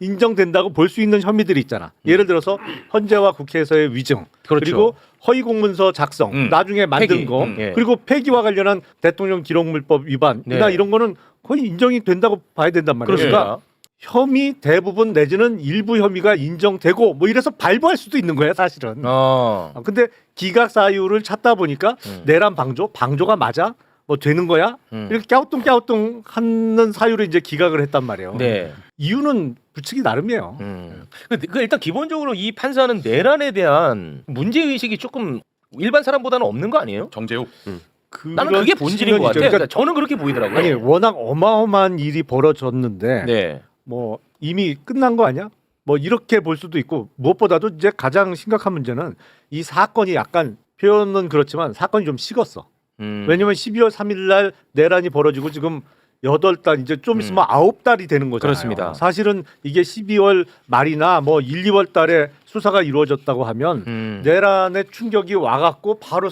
인정된다고 볼 수 있는 혐의들이 있잖아. 예를 들어서 헌재와 국회에서의 위증, 그렇죠. 그리고 허위 공문서 작성, 나중에 만든 폐기. 거, 예. 그리고 폐기와 관련한 대통령 기록물법 위반이나 네. 이런 거는 거의 인정이 된다고 봐야 된단 말이에요. 그렇습니다. 그러니까 혐의 대부분 내지는 일부 혐의가 인정되고 뭐 이래서 발부할 수도 있는 거예요, 사실은. 근데 기각 사유를 찾다 보니까 내란 방조가 맞아? 뭐 되는 거야? 이렇게 깨우뚱 하는 사유를 이제 기각을 했단 말이에요. 네. 이유는 붙이기 나름이에요. 그 일단 기본적으로 이 판사는 내란에 대한 문제 의식이 조금 일반 사람보다는 없는 거 아니에요? 정재욱. 나는 그게 본질인 것 같아요. 그러니까 저는 그렇게 보이더라고요. 아니 워낙 어마어마한 일이 벌어졌는데 네. 뭐 이미 끝난 거 아니야? 뭐 이렇게 볼 수도 있고 무엇보다도 이제 가장 심각한 문제는 이 사건이 약간 표현은 그렇지만 사건이 좀 식었어. 왜냐면 12월 3일 날 내란이 벌어지고 지금 8달 이제 좀 있으면 9달이 되는 거잖아요. 그렇습니다. 사실은 이게 12월 말이나 뭐 1, 2월 달에 수사가 이루어졌다고 하면 내란의 충격이 와갖고 바로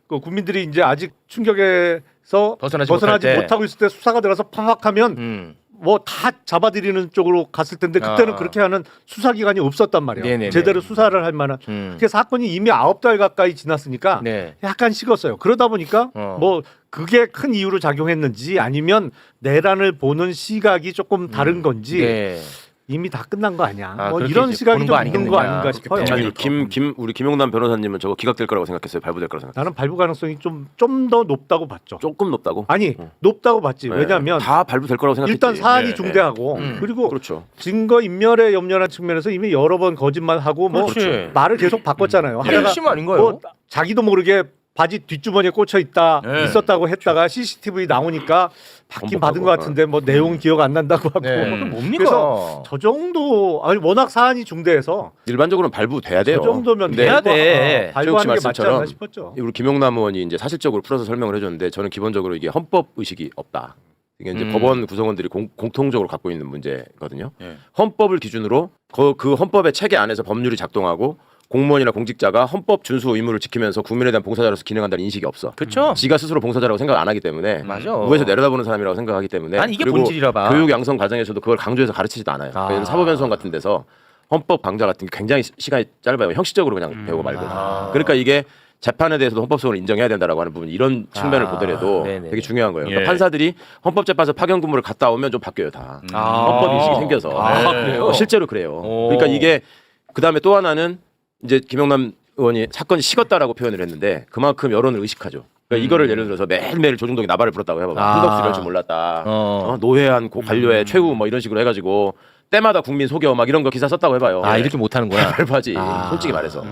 국민들이 이제 아직 충격에서 벗어나지 못하고 있을 때 수사가 들어서 팡악하면 뭐 다 잡아들이는 쪽으로 갔을 텐데 그때는 그렇게 하는 수사기관이 없었단 말이에요. 네네네. 제대로 수사를 할 만한. 그 사건이 이미 9달 가까이 지났으니까 네. 약간 식었어요. 그러다 보니까 뭐 그게 큰 이유로 작용했는지 아니면 내란을 보는 시각이 조금 다른 건지 네. 이미 다 끝난 거 아니야. 아, 뭐 그렇게 이런 이제 시각이 보는 거 좀 있는 거 아니겠느냐. 아닌가 싶어요. 아니 우리 김용남 변호사님은 저거 기각될 거라고 생각했어요? 발부될 거라고 생각했어요? 나는 발부 가능성이 좀 더 높다고 봤죠. 조금 높다고? 아니 높다고 봤지. 네. 왜냐하면 다 발부될 거라고 생각했지. 일단 사안이 네. 중대하고 그리고 그렇죠. 증거 인멸에 염려하는 측면에서 이미 여러 번 거짓말하고 뭐 그렇지. 말을 계속 바꿨잖아요. 하다가 핵심 아닌가요? 뭐 자기도 모르게 바지 뒷주머니에 꽂혀 있다 네. 있었다고 했다가 CCTV 나오니까 받긴 받은 것 같은데 뭐 내용은 기억 안 난다고 하고 네. 뭡니까? 그래서 저 정도 아니 워낙 사안이 중대해서 일반적으로는 발부돼야 돼요. 저 정도면 근데 해야 돼. 발부하는 게 맞지 말씀처럼 않나 싶었죠. 우리 김용남 의원이 이제 사실적으로 풀어서 설명을 해줬는데 저는 기본적으로 이게 헌법 의식이 없다. 이게 이제 법원 구성원들이 공통적으로 갖고 있는 문제거든요. 예. 헌법을 기준으로 그 헌법의 체계 안에서 법률이 작동하고 공무원이나 공직자가 헌법 준수 의무를 지키면서 국민에 대한 봉사자로서 기능한다는 인식이 없어. 그렇죠. 지가 스스로 봉사자라고 생각 안 하기 때문에 맞아. 위에서 내려다보는 사람이라고 생각하기 때문에 난 이게 그리고 본질이라 봐. 교육 양성 과정에서도 그걸 강조해서 가르치지도 않아요. 아. 그래서 사법연수원 같은 데서 헌법 강좌 같은 게 굉장히 시간이 짧아요. 형식적으로 그냥 배우고 말고. 그러니까 이게 재판에 대해서도 헌법성을 인정해야 된다라고 하는 부분 이런 측면을 보더라도 네네. 되게 중요한 거예요. 그러니까 예. 판사들이 헌법재판소 파견 근무를 갔다 오면 좀 바뀌어요 다. 아. 헌법 인식이 생겨서. 그래요? 실제로 그래요. 오. 그러니까 이게 그 다음에 또 하나는 이제 김영남 의원이 사건이 식었다라고 표현을 했는데 그만큼 여론을 의식하죠. 그러니까 이거를 예를 들어서 매일매일 조중동이 나발을 불었다고 해봐. 한덕수 이럴 줄 몰랐다. 노회한 관료의 최후 뭐 이런 식으로 해가지고 때마다 국민 속여 막 이런 거 기사 썼다고 해봐요. 아 이렇게 못하는구나. 발바지 솔직히 말해서.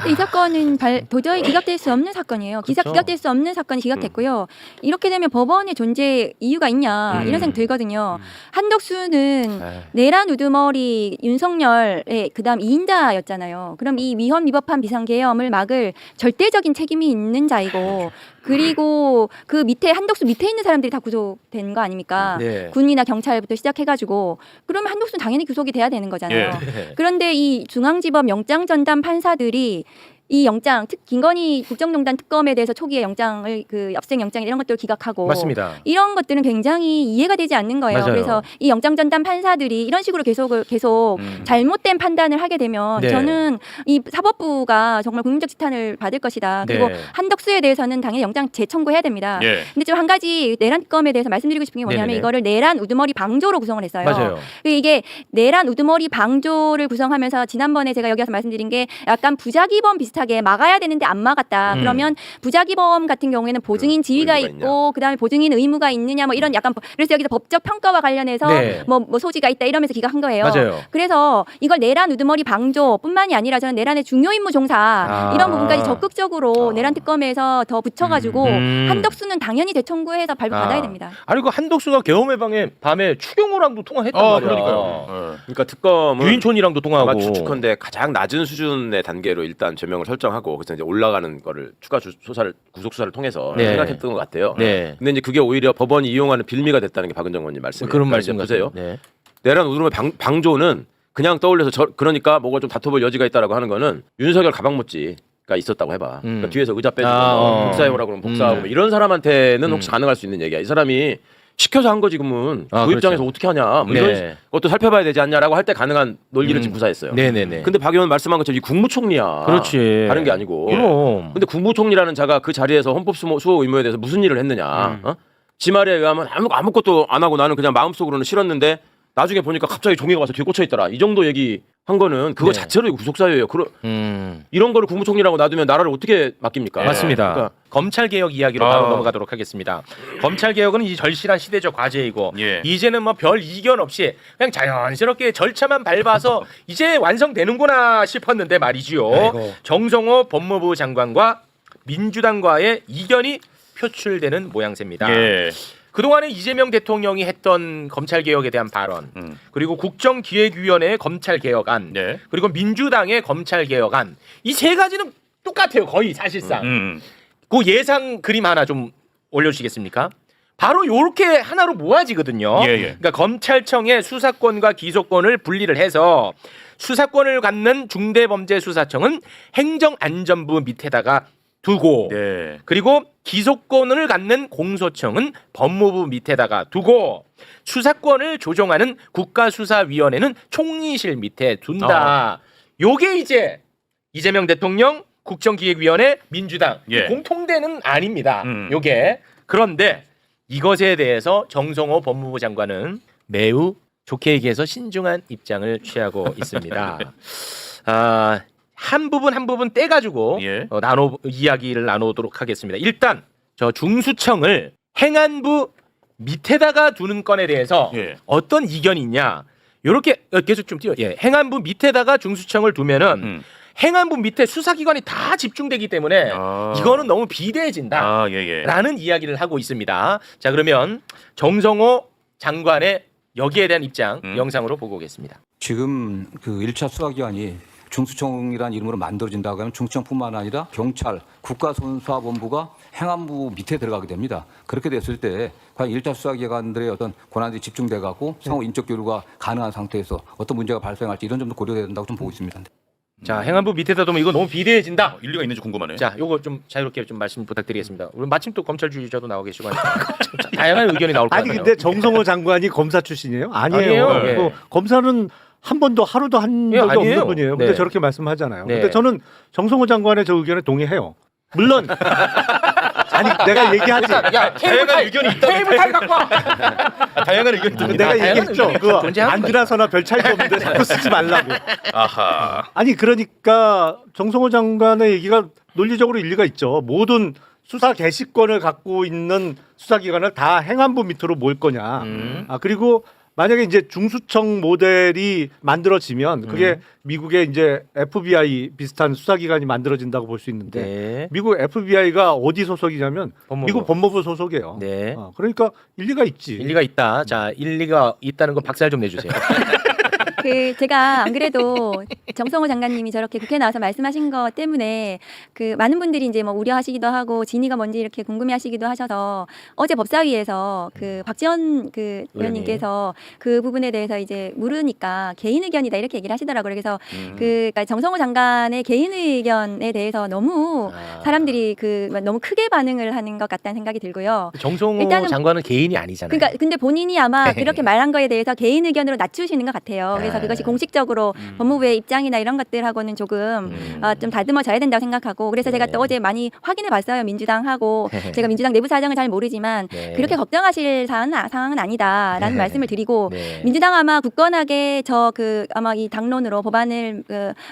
이 사건은 도저히 기각될 수 없는 사건이에요. 그렇죠. 기각될 수 없는 사건이 기각됐고요. 이렇게 되면 법원의 존재 이유가 있냐 이런 생각 들거든요. 한덕수는 내란 우두머리 윤석열의 그다음 2인자였잖아요. 그럼 이 위헌 위법한 비상계엄을 막을 절대적인 책임이 있는 자이고 그리고 그 밑에 한덕수 밑에 있는 사람들이 다 구속된 거 아닙니까? 네. 군이나 경찰부터 시작해가지고 그러면 한덕수는 당연히 구속이 돼야 되는 거잖아요. 네. 그런데 이 중앙지법 영장 전담 판사들이 이 영장 김건희 국정농단 특검에 대해서 초기에 영장을 그 엽생 영장 이런 것들을 기각하고 맞습니다. 이런 것들은 굉장히 이해가 되지 않는 거예요. 맞아요. 그래서 이 영장 전담 판사들이 이런 식으로 계속 잘못된 판단을 하게 되면 네. 저는 이 사법부가 정말 국민적 지탄을 받을 것이다. 그리고 네. 한덕수에 대해서는 당연히 영장 재청구해야 됩니다. 예. 근데 좀 한 가지 내란 특검에 대해서 말씀드리고 싶은 게 뭐냐면 네네네. 이거를 내란 우두머리 방조로 구성을 했어요. 맞아요. 이게 내란 우두머리 방조를 구성하면서 지난번에 제가 여기 와서 말씀드린 게 약간 부작위범 비슷하게 막아야 되는데 안 막았다. 그러면 부작위범 같은 경우에는 보증인 지위가 의무가 있고 그다음에 보증인 의무가 있느냐 뭐 이런 약간 그래서 여기서 법적 평가와 관련해서 네. 뭐 소지가 있다 이러면서 기각한 거예요. 맞아요. 그래서 이걸 내란 우두머리 방조뿐만이 아니라 저는 내란의 중요 임무 종사 이런 부분까지 적극적으로 내란 특검에서 더 붙여가지고 한덕수는 당연히 재청구해서 발부받아야 됩니다. 아니 그 한덕수가 계엄의 밤에 추경호랑도 통화했단 말이야. 그러니까요. 그러니까 특검은 유인촌이랑도 통화하고. 아마 추측컨대 가장 낮은 수준의 단계로 일단 죄명을 설정하고 그래서 이제 올라가는 거를 추가 수사를 구속 수사를 통해서 네. 생각했던 것 같아요. 네. 근데 이제 그게 오히려 법원이 이용하는 빌미가 됐다는 게 박은정 의원님 말씀이에요. 그런 그러니까 말씀 이제 보세요. 같아요. 네. 내란 우두머리 방조는 그냥 떠올려서 그러니까 뭐가 좀 다퉈볼 여지가 있다라고 하는 거는 윤석열 가방못지가 있었다고 해봐. 그러니까 뒤에서 의자 빼주고 복사해오라고 그러면 복사하고 뭐 이런 사람한테는 혹시 가능할 수 있는 얘기야. 이 사람이 시켜서 한 거지 그러면 그 입장에서 어떻게 하냐 뭐 이런 네. 것도 살펴봐야 되지 않냐라고 할 때 가능한 논리를 지금 구사했어요. 네네네. 근데 박 의원 말씀한 것처럼 이 국무총리야. 그렇지. 다른 게 아니고. 그럼. 근데 국무총리라는 자가 그 자리에서 헌법 수호 의무에 대해서 무슨 일을 했느냐. 지 말에 의하면 아무것도 안 하고 나는 그냥 마음속으로는 싫었는데 나중에 보니까 갑자기 종이가 와서 뒤에 꽂혀 있더라. 이 정도 얘기 한 거는 그거 네. 자체로 구속사유예요. 이런 거를 국무총리라고 놔두면 나라를 어떻게 맡깁니까? 맞습니다. 그러니까 검찰 개혁 이야기로 바로 넘어가도록 하겠습니다. 검찰 개혁은 이 절실한 시대적 과제이고 예. 이제는 뭐 별 이견 없이 그냥 자연스럽게 절차만 밟아서 이제 완성되는구나 싶었는데 말이지요. 아이고. 정성호 법무부 장관과 민주당과의 이견이 표출되는 모양새입니다. 예. 그동안에 이재명 대통령이 했던 검찰 개혁에 대한 발언, 그리고 국정기획위원회의 검찰 개혁안, 네. 그리고 민주당의 검찰 개혁안 이 세 가지는 똑같아요. 거의 사실상. 그 예상 그림 하나 좀 올려주시겠습니까? 바로 이렇게 하나로 모아지거든요. 예, 예. 그러니까 검찰청의 수사권과 기소권을 분리를 해서 수사권을 갖는 중대범죄수사청은 행정안전부 밑에다가 두고 네. 그리고 기소권을 갖는 공소청은 법무부 밑에다가 두고 수사권을 조정하는 국가수사위원회는 총리실 밑에 둔다. 요게 이제 이재명 대통령 국정기획위원회 민주당 예. 공통되는 아닙니다. 요게 그런데 이것에 대해서 정성호 법무부 장관은 매우 좋게 얘기해서 신중한 입장을 취하고 있습니다. 한 부분 떼가지고 예. 이야기를 나누도록 하겠습니다. 일단 저 중수청을 행안부 밑에다가 두는 건에 대해서 예. 어떤 이견이 있냐? 요렇게 계속 좀 띄워. 예. 행안부 밑에다가 중수청을 두면은 행안부 밑에 수사기관이 다 집중되기 때문에 이거는 너무 비대해진다. 아, 예, 예. 라는 이야기를 하고 있습니다. 자, 그러면 정성호 장관의 여기에 대한 입장 영상으로 보고 오겠습니다. 지금 그 1차 수사기관이 중수청이라는 이름으로 만들어진다고 하면 중수청뿐만 아니라 경찰, 국가수사본부가 행안부 밑에 들어가게 됩니다. 그렇게 됐을 때 과연 1차 수사기관들의 어떤 권한들이 집중돼 갖고 상호 인적 교류가 가능한 상태에서 어떤 문제가 발생할지 이런 점도 고려돼야 된다고 좀 보고 있습니다. 자, 행안부 밑에다 두면 이거 너무 비대해진다. 일리가 있는지 궁금하네. 자, 요거 좀 자유롭게 좀 말씀 부탁드리겠습니다. 우리 마침 또 검찰주의자도 나오고 계시고 하니까 다양한 의견이 나올 것 아니 같아요. 근데 정성호 장관이 검사 출신이에요? 아니에요. 아니에요. 네. 뭐 검사는 한 번도 하루도 한 예, 적이 아니에요. 없는 분이에요. 근데 네. 저렇게 말씀하잖아요. 네. 근데 저는 정성호 장관의 저 의견에 동의해요. 물론 아니 내가 얘기하지. 야, 다양한 의견이 있다. 테이블 타이 갖고 와. 다양한 의견이 있습니다. 내가 다양한 얘기했죠. 의견이 그거 존재하는 안드라서나 별 차이도 없는데 자꾸 쓰지 말라고. 아하. 아니 그러니까 정성호 장관의 얘기가 논리적으로 일리가 있죠. 모든 수사 개시권을 갖고 있는 수사기관을 다 행안부 밑으로 모을 거냐. 아 그리고 만약에 이제 중수청 모델이 만들어지면 그게 미국의 이제 FBI 비슷한 수사기관이 만들어진다고 볼 수 있는데 네. 미국 FBI가 어디 소속이냐면 법무부. 미국 법무부 소속이에요. 네. 그러니까 일리가 있지. 일리가 있다. 자, 일리가 있다는 거 박살 좀 내주세요. 그 제가 안 그래도 정성호 장관님이 저렇게 국회에 나와서 말씀하신 것 때문에 그 많은 분들이 이제 뭐 우려하시기도 하고 진위가 뭔지 이렇게 궁금해하시기도 하셔서 어제 법사위에서 그 박지원 그 의원님께서 그 부분에 대해서 이제 물으니까 개인 의견이다 이렇게 얘기를 하시더라고요. 그래서 그러니까 정성호 장관의 개인 의견에 대해서 너무 사람들이 그 너무 크게 반응을 하는 것 같다는 생각이 들고요. 정성호 일단은 장관은 개인이 아니잖아요. 그러니까 근데 본인이 아마 그렇게 말한 거에 대해서 개인 의견으로 낮추시는 것 같아요. 그래서 그것이 공식적으로 법무부의 입장이나 이런 것들하고는 조금 좀 다듬어져야 된다고 생각하고 그래서 제가 또 어제 많이 확인해 봤어요. 민주당하고 제가 민주당 내부 사정을 잘 모르지만 그렇게 걱정하실 상황은 아니다라는 말씀을 드리고 민주당 아마 굳건하게 저 그 아마 이 당론으로 법안을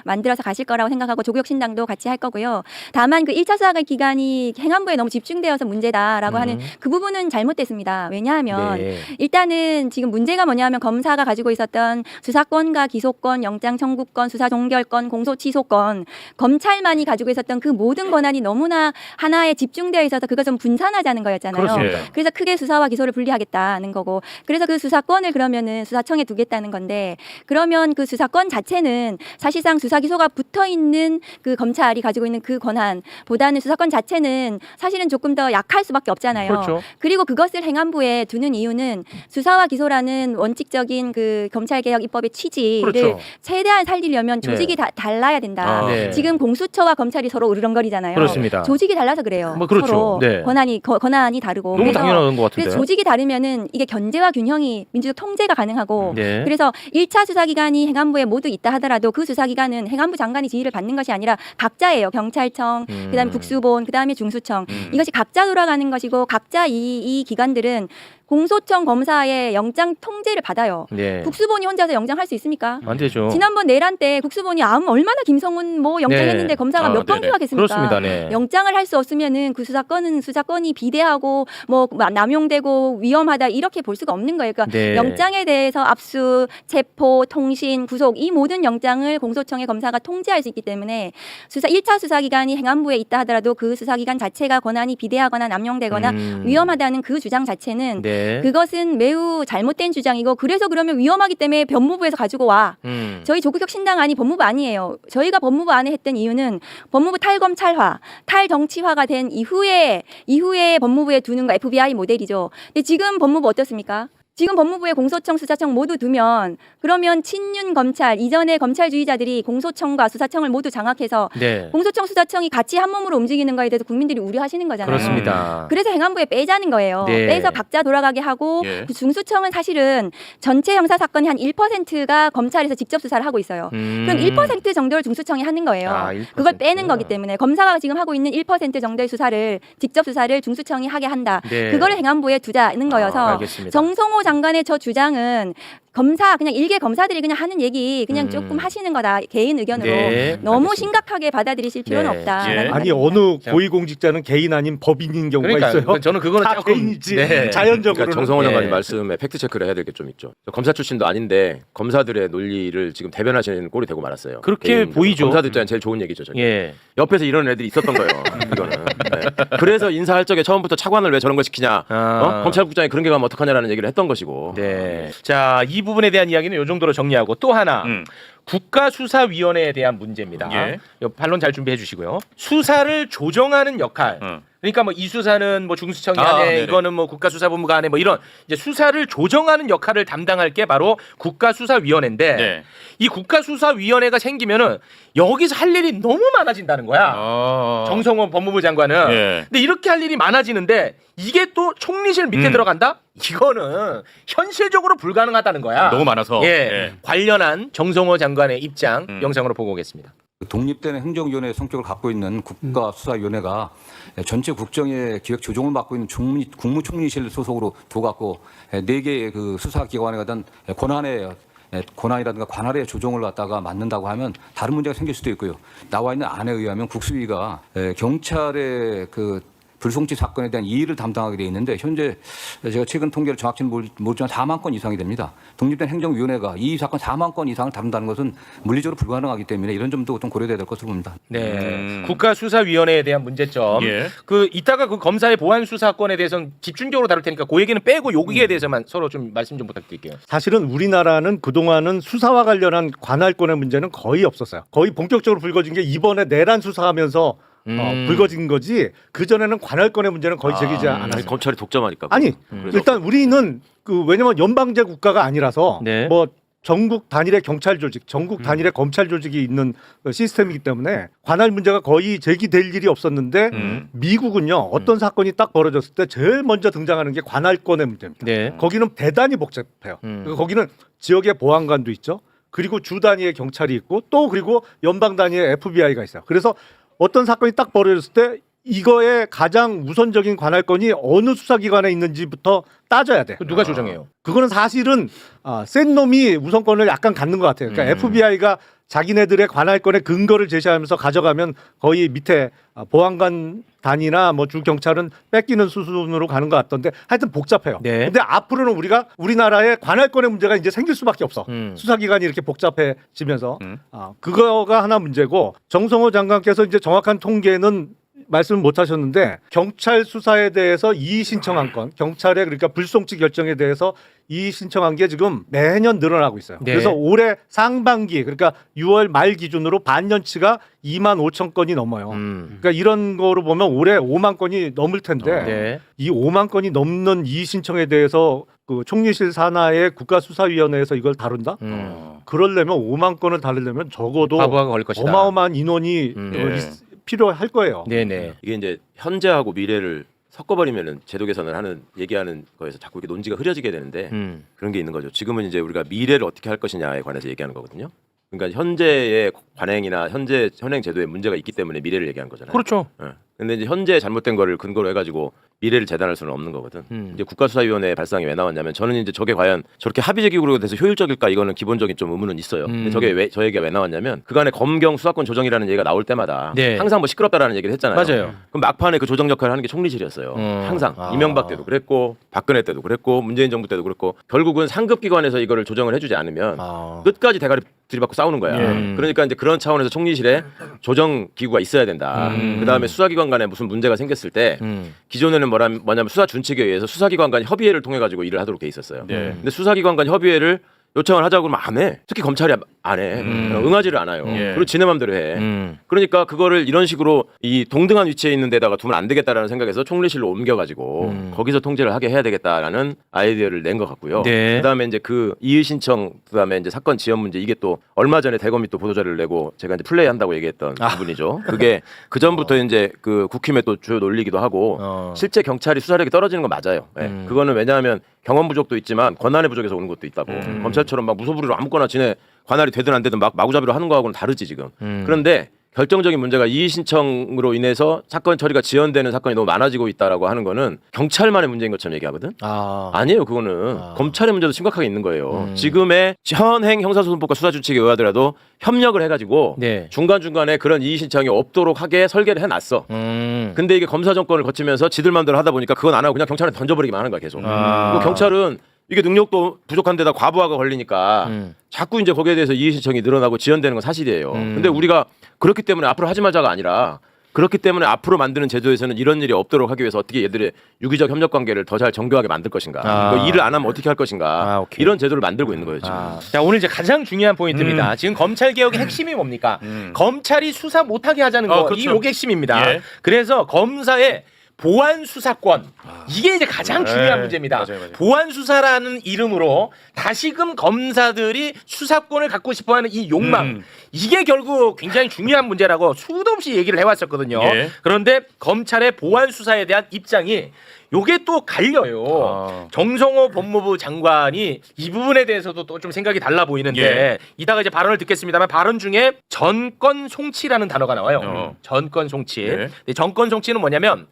만들어서 가실 거라고 생각하고 조국혁신당도 같이 할 거고요. 다만 그 1차 수사 기간이 행안부에 너무 집중되어서 문제다라고 하는 그 부분은 잘못됐습니다. 왜냐하면 일단은 지금 문제가 뭐냐면 검사가 가지고 있었던 수사권과 기소권, 영장 청구권, 수사 종결권, 공소 취소권, 검찰만이 가지고 있었던 그 모든 권한이 너무나 하나에 집중되어 있어서 그것을 좀 분산하자는 거였잖아요. 그렇습니다. 그래서 크게 수사와 기소를 분리하겠다는 거고, 그래서 그 수사권을 그러면은 수사청에 두겠다는 건데, 그러면 그 수사권 자체는 사실상 수사 기소가 붙어 있는 그 검찰이 가지고 있는 그 권한보다는 수사권 자체는 사실은 조금 더 약할 수밖에 없잖아요. 그렇죠. 그리고 그것을 행안부에 두는 이유는 수사와 기소라는 원칙적인 그 검찰개혁 입법의 취지를 그렇죠. 최대한 살리려면 조직이 달라야 된다. 네. 지금 공수처와 검찰이 서로 으르렁거리잖아요. 그렇습니다. 조직이 달라서 그래요. 뭐 그렇죠. 서로 네. 권한이 다르고. 너무 그래서 당연한 것 같은데. 그래서 조직이 다르면은 이게 견제와 균형이 민주적 통제가 가능하고 네. 그래서 1차 수사기관이 행안부에 모두 있다 하더라도 그 수사기관은 행안부 장관이 지휘를 받는 것이 아니라 각자예요. 경찰청, 그다음에 국수본, 그다음에 중수청. 이것이 각자 돌아가는 것이고 각자 이 기관들은 공소청 검사의 영장 통제를 받아요. 네. 국수본이 혼자서 영장할 수 있습니까? 안 되죠. 지난번 내란 때 국수본이 얼마나 김성훈 뭐 영장했는데 네. 검사가 몇 번 네네. 수락했습니까? 그렇습니다. 네. 영장을 할 수 없으면은 그 수사권이 비대하고 뭐 남용되고 위험하다 이렇게 볼 수가 없는 거예요. 그러니까 네. 영장에 대해서 압수, 체포, 통신, 구속 이 모든 영장을 공소청의 검사가 통제할 수 있기 때문에 1차 수사기관이 행안부에 있다 하더라도 그 수사기관 자체가 권한이 비대하거나 남용되거나 위험하다는 그 주장 자체는 네. 그것은 매우 잘못된 주장이고 그래서 그러면 위험하기 때문에 법무부에서 가지고 와. 저희 조국혁신당안이 법무부 안이에요. 저희가 법무부 안에 했던 이유는 법무부 탈검찰화, 탈정치화가 된 이후에 법무부에 두는 거 FBI 모델이죠. 근데 지금 법무부 어떻습니까? 지금 법무부에 공소청, 수사청 모두 두면 그러면 친윤 검찰, 이전의 검찰주의자들이 공소청과 수사청을 모두 장악해서 네. 공소청, 수사청이 같이 한 몸으로 움직이는 거에 대해서 국민들이 우려하시는 거잖아요. 그렇습니다. 그래서 행안부에 빼자는 거예요. 네. 빼서 각자 돌아가게 하고 예. 그 중수청은 사실은 전체 형사 사건의 한 1%가 검찰에서 직접 수사를 하고 있어요. 그럼 1% 정도를 중수청이 하는 거예요. 아, 1%. 그걸 빼는 거기 때문에 검사가 지금 하고 있는 1% 정도의 직접 수사를 중수청이 하게 한다. 네. 그거를 행안부에 두자는 거여서 알겠습니다. 정성호 장관의 저 주장은 검사 그냥 일개 검사들이 그냥 하는 얘기 그냥 음. 조금 하시는 거다 개인 의견으로 네, 너무 알겠습니다. 심각하게 받아들이실 필요는 네. 없다. 예. 아니 어느 고위공직자는 개인 아닌 법인인 경우가 그러니까 있어요. 저는 그거는 다 조금 개인이지. 네. 자연적으로 그러니까 정성호 예. 장관님 말씀에 팩트 체크를 해야 될 게 좀 있죠. 저 검사 출신도 아닌데 검사들의 논리를 지금 대변하시는 꼴이 되고 말았어요. 그렇게 개인적으로. 보이죠. 검사들 입장에 제일 좋은 얘기죠. 저게. 예. 옆에서 이런 애들이 있었던 거예요. 이거는. 네. 그래서 인사할 적에 처음부터 차관을 왜 저런 걸 시키냐. 검찰국장이 그런 게 가면 어떡하냐라는 얘기를 했던 것이고. 네. 자, 이 부분에 대한 이야기는 이 정도로 정리하고 또 하나 국가수사위원회에 대한 문제입니다. 예. 이 반론 잘 준비해 주시고요. 수사를 조정하는 역할. 그러니까 뭐 이 수사는 뭐 중수청이 하네, 네네. 이거는 뭐 국가수사본부가 하네, 뭐 이런 이제 수사를 조정하는 역할을 담당할 게 바로 국가수사위원회인데 네. 이 국가수사위원회가 생기면은 여기서 할 일이 너무 많아진다는 거야. 정성호 법무부 장관은. 예. 근데 이렇게 할 일이 많아지는데 이게 또 총리실 밑에 들어간다? 이거는 현실적으로 불가능하다는 거야. 너무 많아서. 예. 예. 관련한 정성호 장관의 입장 영상으로 보고 오겠습니다. 독립된 행정위원회의 성격을 갖고 있는 국가수사위원회가 전체 국정의 기획 조정을 맡고 있는 국무총리실 소속으로 둬갖고 4개의 그 수사기관에 관한 권한이라든가 관할의 조정을 갖다가 맡는다고 하면 다른 문제가 생길 수도 있고요. 나와 있는 안에 의하면 국수위가 경찰의 그 불송치 사건에 대한 이의를 담당하게 돼 있는데 현재 제가 최근 통계를 정확히는 모르지만 4만 건 이상이 됩니다. 독립된 행정위원회가 이 사건 4만 건 이상을 다룬다는 것은 물리적으로 불가능하기 때문에 이런 점도 좀 고려돼야 될 것으로 봅니다. 네. 국가수사위원회에 대한 문제점. 예. 그 이따가 그 검사의 보안 수사권에 대해서는 집중적으로 다룰 테니까 그 얘기는 빼고 여기에 대해서만 서로 좀 말씀 좀 부탁드릴게요. 사실은 우리나라는 그동안은 수사와 관련한 관할권의 문제는 거의 없었어요. 거의 본격적으로 불거진 게 이번에 내란 수사하면서 불거진 거지. 그 전에는 관할권의 문제는 거의 제기지 아니, 않았어요. 검찰이 독점하니까. 아니 그래서 일단 우리는 그 왜냐면 연방제 국가가 아니라서 네. 뭐 전국 단일의 경찰 조직, 전국 단일의 검찰 조직이 있는 시스템이기 때문에 관할 문제가 거의 제기될 일이 없었는데 미국은요 어떤 사건이 딱 벌어졌을 때 제일 먼저 등장하는 게 관할권의 문제입니다. 네. 거기는 대단히 복잡해요. 그러니까 거기는 지역의 보안관도 있죠. 그리고 주 단위의 경찰이 있고 또 그리고 연방 단위의 FBI가 있어요. 그래서 어떤 사건이 딱 벌어졌을 때 이거의 가장 우선적인 관할권이 어느 수사기관에 있는지부터 따져야 돼. 누가 조정해요? 그거는 사실은 센 놈이 우선권을 약간 갖는 것 같아요. 그러니까 FBI가 자기네들의 관할권의 근거를 제시하면서 가져가면 거의 밑에 보안관 단위나 뭐 주 경찰은 뺏기는 수순으로 가는 것 같던데 하여튼 복잡해요. 네. 근데 앞으로는 우리나라의 관할권의 문제가 이제 생길 수밖에 없어. 수사기관이 이렇게 복잡해지면서 그거가 하나 문제고 정성호 장관께서 이제 정확한 통계는 말씀을 못 하셨는데 경찰 수사에 대해서 이의 신청한 건 경찰의 그러니까 불송치 결정에 대해서 이의 신청한 게 지금 매년 늘어나고 있어요. 네. 그래서 올해 상반기 그러니까 6월 말 기준으로 반년치가 2만 5천 건이 넘어요. 그러니까 이런 거로 보면 올해 5만 건이 넘을 텐데 네. 이 5만 건이 넘는 이의 신청에 대해서 그 총리실 산하의 국가수사위원회에서 이걸 다룬다? 그러려면 5만 건을 다루려면 적어도 과부하가 걸릴 것이다. 어마어마한 인원이 필요할 거예요. 네네. 이게 이제 현재하고 미래를 섞어버리면은 제도 개선을 하는 얘기하는 거에서 자꾸 이렇게 논지가 흐려지게 되는데 그런 게 있는 거죠. 지금은 이제 우리가 미래를 어떻게 할 것이냐에 관해서 얘기하는 거거든요. 그러니까 현재의 관행이나 현재 현행 제도에 문제가 있기 때문에 미래를 얘기하는 거잖아요. 그렇죠. 예. 근데 이제 현재 잘못된 거를 근거로 해가지고 미래를 재단할 수는 없는 거거든. 이제 국가수사위원회 발상이 왜 나왔냐면 저는 이제 저게 과연 저렇게 합의제 기구로 돼서 효율적일까 이거는 기본적인 좀 의문은 있어요. 근데 저게 왜 저 얘기가 왜 나왔냐면 그간에 검경 수사권 조정이라는 얘기가 나올 때마다 네. 항상 뭐 시끄럽다라는 얘기를 했잖아요. 맞아요. 그럼 막판에 그 조정 역할을 하는 게 총리실이었어요. 항상 이명박 때도 그랬고 박근혜 때도 그랬고 문재인 정부 때도 그랬고 결국은 상급 기관에서 이거를 조정을 해주지 않으면 끝까지 대가리 들이받고 싸우는 거야. 그러니까 이제 그런 차원에서 총리실에 조정 기구가 있어야 된다. 그 다음에 수사기관 간에 무슨 문제가 생겼을 때 기존에는 뭐냐면 수사 준칙에 의해서 수사기관 간 협의회를 통해 가지고 일을 하도록 돼 있었어요. 근데 수사기관 간 협의회를 요청을 하자고 그러면 안 해. 특히 검찰이 안 해. 응하지를 않아요. 그리고 지네 맘대로 해. 그러니까 그거를 이런 식으로 이 동등한 위치에 있는 데다가 두면 안 되겠다라는 생각에서 총리실로 옮겨가지고 거기서 통제를 하게 해야 되겠다라는 아이디어를 낸 것 같고요. 네. 그다음에 이제 그 이의 신청 그다음에 이제 사건 지연 문제 이게 또 얼마 전에 대검이 또 보도자료를 내고 제가 이제 플레이한다고 얘기했던 부분이죠. 그게 그 전부터 이제 그 국힘의 또 주요 논리기도 하고 실제 경찰이 수사력이 떨어지는 건 맞아요. 네. 그거는 왜냐하면 경험 부족도 있지만 권한의 부족에서 오는 것도 있다고. 검찰처럼 막 무소불위로 아무거나 지네 관할이 되든 안 되든 막 마구잡이로 하는 거하고는 다르지 지금. 그런데 결정적인 문제가 이의 신청으로 인해서 사건 처리가 지연되는 사건이 너무 많아지고 있다라고 하는 거는 경찰만의 문제인 것처럼 얘기하거든. 아니에요, 그거는 검찰의 문제도 심각하게 있는 거예요. 지금의 현행 형사소송법과 수사준칙에 의하더라도 협력을 해가지고 네. 중간 중간에 그런 이의 신청이 없도록 하게 설계를 해놨어. 근데 이게 검사 정권을 거치면서 지들 마음대로 하다 보니까 그건 안 하고 그냥 경찰한테 던져버리기만 하는 거야 계속. 그리고 경찰은 이게 능력도 부족한 데다 과부하가 걸리니까 자꾸 이제 거기에 대해서 이의 신청이 늘어나고 지연되는 건 사실이에요. 근데 우리가 그렇기 때문에 앞으로 하지 말자가 아니라 그렇기 때문에 앞으로 만드는 제도에서는 이런 일이 없도록 하기 위해서 어떻게 얘들의 유기적 협력 관계를 더 잘 정교하게 만들 것인가. 그 일을 안 하면 어떻게 할 것인가. 이런 제도를 만들고 있는 거예요, 지금. 자, 오늘 이제 가장 중요한 포인트입니다. 지금 검찰 개혁의 핵심이 뭡니까? 검찰이 수사 못하게 하자는 거. 그렇죠. 이게 핵심입니다. 예. 그래서 검사의 보안 수사권 이게 이제 가장 중요한 문제입니다. 맞아요. 보안 수사라는 이름으로 다시금 검사들이 수사권을 갖고 싶어하는 이 욕망 이게 결국 굉장히 중요한 문제라고 수도 없이 얘기를 해왔었거든요. 예. 그런데 검찰의 보안 수사에 대한 입장이 요게 또 갈려요. 정성호 법무부 장관이 이 부분에 대해서도 또 좀 생각이 달라 보이는데 예. 이따가 이제 발언을 듣겠습니다만 발언 중에 전권 송치라는 단어가 나와요. 전권 송치. 예. 근데 전권 송치는 뭐냐면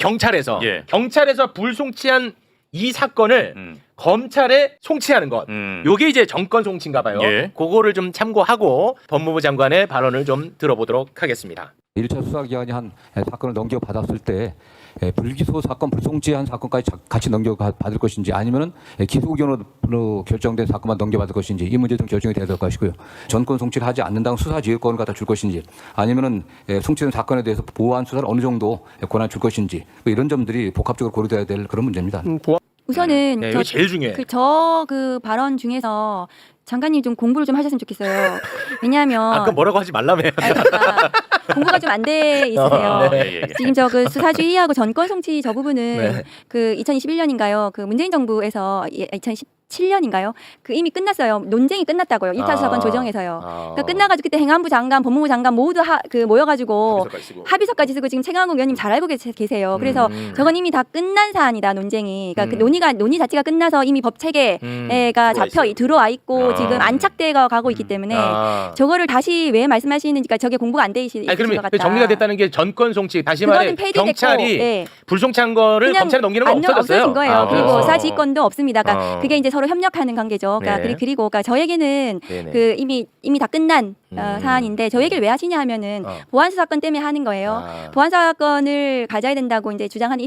경찰에서 예. 경찰에서 불송치한 이 사건을 검찰에 송치하는 것. 요게 이제 정권 송치인가 봐요. 예. 그거를 좀 참고하고 법무부 장관의 발언을 좀 들어보도록 하겠습니다. 1차 수사기관이 한 사건을 넘겨받았을 때 불기소 사건, 불송치한 사건까지 같이 넘겨받을 것인지 아니면은 기소 의견으로 결정된 사건만 넘겨받을 것인지 이 문제 좀 결정이 돼야 될 것이고요. 전권 송치를 하지 않는다면 수사 지휘권을 갖다 줄 것인지 아니면은 송치된 사건에 대해서 보완 수사를 어느 정도 권한 줄 것인지 뭐 이런 점들이 복합적으로 고려돼야 될 그런 문제입니다. 우선은 네, 이거 제일 중요해. 그 발언 중에서 장관님 좀 공부를 좀 하셨으면 좋겠어요. 왜냐하면 아까 뭐라고 하지 말라며. 그러니까 공부가 좀 안 돼 있으세요. 예. 지금 저 그 수사주의하고 전권 송치 저 부분은 네. 그 2021년인가요? 그 문재인 정부에서 2017년인가요? 그 이미 끝났어요. 논쟁이 끝났다고요. 1차 수사권 조정에서요. 그러니까 끝나가지고 그때 행안부 장관, 법무부 장관 모두 모여가지고 합의서까지 쓰고 지금 최강욱 의원님 잘 알고 계세요. 그래서 저건 이미 다 끝난 사안이다 논쟁이. 그러니까 그 논의 자체가 끝나서 이미 법 체계가 들어와 있고 지금 안착돼 가고 있기 때문에 저거를 다시 왜 말씀하시는지가 저게 공부가 안 돼 있을 것 그러면 같다. 정리가 됐다는 게 전권 송치 다시 말해 폐기됐고, 경찰이 네. 불송치한 거를 그냥 검찰에 넘기는 건 없어졌어요. 없어진 거예요. 그리고 그래서. 사지권도 없습니다. 그러니까 그게 이제 서로 협력하는 관계죠. 그러니까 네. 그리고 그러니까 저에게는 네네. 그 이미 다 끝난 사안인데 저 얘기를 왜 하시냐 하면은 보안 수사권 때문에 하는 거예요. 보안 수사권을 가져야 된다고 이제 주장하는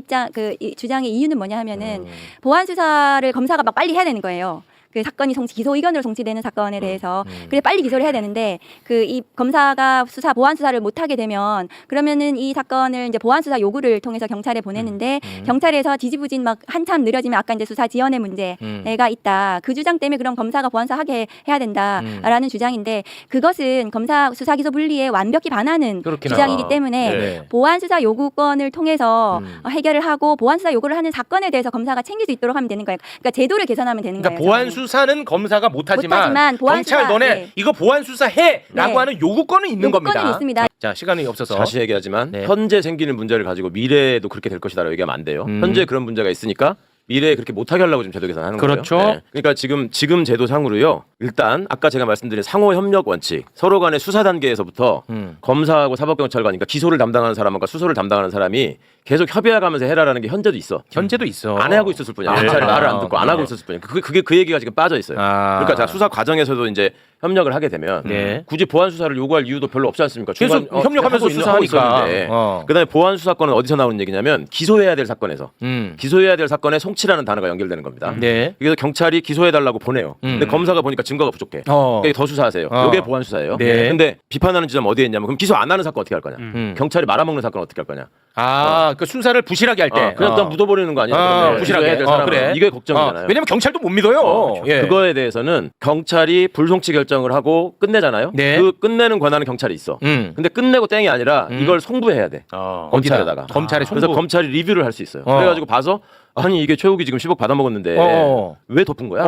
주장의 이유는 뭐냐 하면은 보안 수사를 검사가 막 빨리 해야 되는 거예요. 그 사건이 기소 의견으로 송치되는 사건에 대해서 그래 빨리 기소를 해야 되는데 그 이 검사가 보안 수사를 못 하게 되면 그러면은 이 사건을 이제 보안 수사 요구를 통해서 경찰에 보내는데 경찰에서 지지부진 막 한참 느려지면 아까 이제 수사 지연의 문제가 있다. 그 주장 때문에 그럼 검사가 보안 수사 하게 해야 된다라는 주장인데 그것은 검사 수사 기소 분리에 완벽히 반하는 주장이기 때문에 네. 보안 수사 요구권을 통해서 해결을 하고 보안 수사 요구를 하는 사건에 대해서 검사가 챙길 수 있도록 하면 되는 거예요. 그러니까 제도를 개선하면 되는 그러니까 거예요. 보안 수사는 검사가 못하지만 보안 경찰 수사, 너네 네. 이거 보안 수사해라고 네. 하는 요구권은 있는 겁니다. 요구권은 있습니다. 자 시간이 없어서 다시 얘기하지만 네. 현재 생기는 문제를 가지고 미래에도 그렇게 될 것이다라고 얘기하면 안 돼요. 현재 그런 문제가 있으니까 미래에 그렇게 못하게 하려고 지금 제도 개선하는 그렇죠. 거예요. 네. 그러니까 지금 제도상으로요. 일단 아까 제가 말씀드린 상호 협력 원칙, 서로 간의 수사 단계에서부터 검사하고 사법경찰관이니까 기소를 담당하는 사람과 수소를 담당하는 사람이 계속 협의해가면서 해라라는 게 현재도 있어. 현재도 있어. 안 하고 있었을 뿐이야. 경찰이 말을 안 듣고 안 하고 있었을 뿐이야. 그게 그 얘기가 지금 빠져 있어요. 그러니까 자, 수사 과정에서도 이제 협력을 하게 되면 네. 굳이 보안 수사를 요구할 이유도 별로 없지 않습니까? 계속 협력하면서 수사하니까. 그다음에 보안 수사권은 어디서 나오는 얘기냐면 기소해야 될 사건에서 기소해야 될 사건에 송치라는 단어가 연결되는 겁니다. 네. 그래서 경찰이 기소해달라고 보내요. 근데 검사가 보니까 증거가 부족해. 그러니까 더 수사하세요. 이게 보안 수사예요. 네. 근데 비판하는 지점 어디에 있냐면 그럼 기소 안 하는 사건 어떻게 할 거냐? 경찰이 말아먹는 사건 어떻게 할 거냐? 그 수사를 부실하게 할 때 그냥 묻어버리는 거 아니야? 부실하게 해야 될 사람은. 그래. 이게 걱정이잖아요. 왜냐면 경찰도 못 믿어요. 예. 그거에 대해서는 경찰이 불송치 결정을 하고 끝내잖아요. 네. 그 끝내는 권한은 경찰이 있어. 근데 끝내고 땡이 아니라 이걸 송부해야 돼. 검찰에다가. 검찰에 송부. 그래서 검찰이 리뷰를 할 수 있어요. 그래가지고 봐서 아니 이게 최욱이 지금 10억 받아먹었는데 왜 덮은 거야?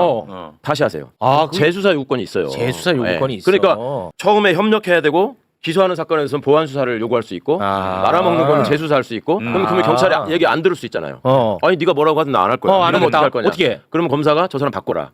다시 하세요. 재수사 요구권이 있어요. 재수사 요구권이 있어. 그러니까 처음에 협력해야 되고 기소하는 사건에서는 보완 수사를 요구할 수 있고 말아먹는 거는 재수사할 수 있고 그러면 경찰이 얘기 안 들을 수 있잖아요. 아니 네가 뭐라고 하든 나 안 할 거야. 안 이러면 어떻게 할 거냐? 어떻게? 그러면 검사가 저 사람 바꿔라.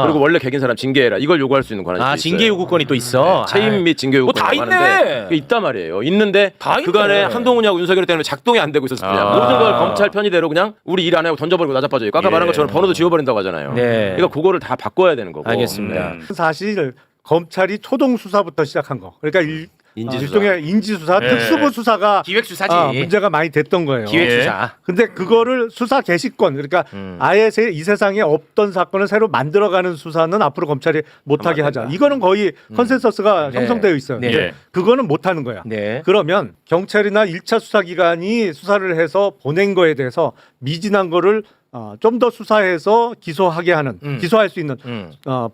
그리고 원래 개긴 사람 징계해라. 이걸 요구할 수 있는 권한이 있어요. 징계 요구권이 또 있어. 체임 및 징계 요구권이 다 하는데 있네. 있단 말이에요. 있는데 다 있네. 그간에 한동훈이하고 윤석열 때문에 작동이 안 되고 있었을 뿐이야. 모든 걸 검찰 편의대로 그냥 우리 일 안 하고 던져버리고 나자빠져요. 아까 말한 것처럼 번호도 지워버린다고 하잖아요. 네. 그러니까 그거를 다 바꿔야 되는 거고. 알겠습니다. 사실 검찰이 초동 수사부터 시작한 거. 그러니까 인지수사. 일종의 인지수사, 예. 특수부 수사가 기획수사지. 문제가 많이 됐던 거예요. 기획수사. 근데 그거를 수사 개시권, 그러니까 아예 이 세상에 없던 사건을 새로 만들어가는 수사는 앞으로 검찰이 못하게 하자. 이거는 거의 컨센서스가 네. 형성되어 있어요. 네. 근데 그거는 못하는 거야. 네. 그러면 경찰이나 1차 수사기관이 수사를 해서 보낸 거에 대해서 미진한 거를 좀 더 수사해서 기소하게 하는, 기소할 수 있는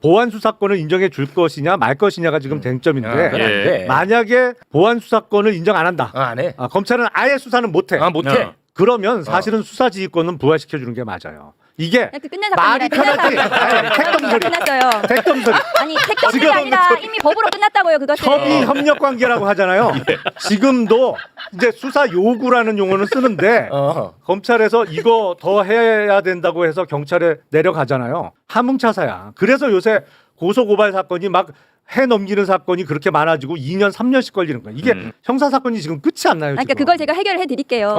보완 수사권을 인정해 줄 것이냐 말 것이냐가 지금 쟁점인데 그건 안 돼. 만약에 보완 수사권을 인정 안 한다. 안 해. 검찰은 아예 수사는 못해. 못해. 그러면 사실은 수사지휘권은 부활시켜 주는 게 맞아요. 이게 끝난 말이 사건이라 편하지. 택덤소리. 끝났어요. 택덤소리. 아니 택덤이 지금 아니라 이미 법으로 끝났다고요. 그것은. 협의 협력 관계라고 하잖아요. 지금도 이제 수사 요구라는 용어는 쓰는데 검찰에서 이거 더 해야 된다고 해서 경찰에 내려가잖아요. 함흥차사야. 그래서 요새 고소고발 사건이 막 해 넘기는 사건이 그렇게 많아지고 2년 3년씩 걸리는 거예요. 이게 형사 사건이 지금 끝이 안 나요. 그러니까 지금. 그걸 제가 해결해 드릴게요.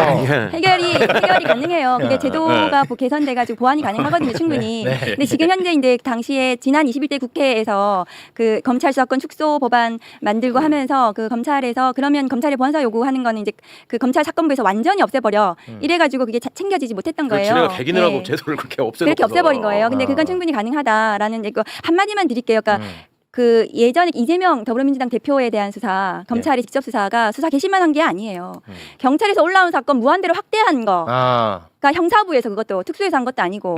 해결이 가능해요. 그게 제도가 개선돼 가지고 보완이 가능하거든요, 충분히. 근데 지금 현재 이제 당시에 지난 21대 국회에서 그 검찰 수사권 축소 법안 만들고 하면서 그 검찰에서 그러면 검찰의 보완 수사 요구하는 거는 이제 그 검찰 사건부에서 완전히 없애버려. 이래 가지고 그게 챙겨지지 못했던 거예요. 지네가 개기느라고 네. 제도를 그렇게 없애놓고 그렇게 없애버린 거예요. 근데 그건 충분히 가능하다라는 이거 한마디만 드릴게요. 그러니까 그 예전에 이재명 더불어민주당 대표에 대한 수사, 검찰이 직접 수사가 수사 개시만 한 게 아니에요. 경찰에서 올라온 사건 무한대로 확대한 거. 그러니까 형사부에서 그것도 특수해서 한 것도 아니고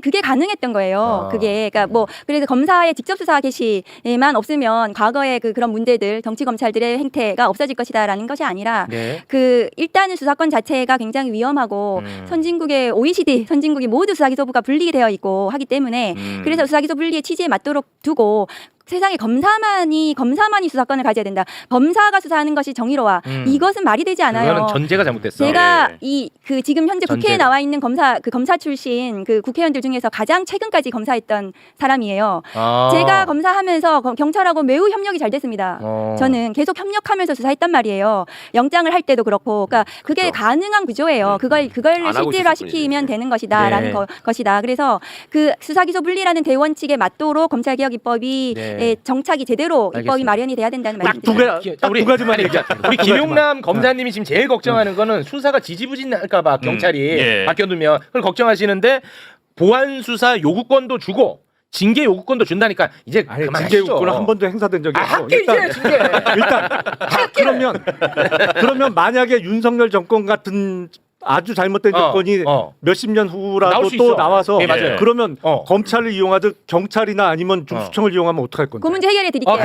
그게 가능했던 거예요. 그게 그러니까 뭐 그래서 검사의 직접 수사 개시만 없으면 과거의 그런 문제들 정치 검찰들의 행태가 없어질 것이다라는 것이 아니라 그 일단은 수사권 자체가 굉장히 위험하고 선진국의 OECD 선진국이 모두 수사기소부가 분리게 되어 있고 하기 때문에 그래서 수사기소 분리의 취지에 맞도록 두고 세상에 검사만이 수사권을 가져야 된다. 검사가 수사하는 것이 정의로워. 이것은 말이 되지 않아요. 그거는 전제가 잘못됐어. 제가 그 지금 현재 국회에 나와 있는 검사 출신 그 국회의원들 중에서 가장 최근까지 검사했던 사람이에요. 제가 검사하면서 경찰하고 매우 협력이 잘 됐습니다. 저는 계속 협력하면서 수사했단 말이에요. 영장을 할 때도 그렇고, 그러니까 그게 가능한 구조예요. 그걸 실질화시키면 되는 것이다라는 것이다. 그래서 그 수사기소 분리라는 대원칙에 맞도록 검찰개혁 입법이 정착이 제대로 입법이 마련이 돼야 된다는 말씀입니다. 딱 두 가지만 얘기할게요. 우리 김용남 검사님이 지금 제일 걱정하는 거는 수사가 지지부진할까봐 경찰이 바뀌어두면 그걸 걱정하시는데 보완 수사 요구권도 주고 징계 요구권도 준다니까 이제 그만하시죠. 징계 요구는 한 번도 행사된 적이 없고 할게 이제 징계. 그러면 만약에 윤석열 정권 같은 아주 잘못된 정권이 몇십 년 후라도 또 나와서 그러면 검찰을 이용하듯 경찰이나 아니면 중수청을 이용하면 어떡할 건데? 그 문제 해결해 드릴게요.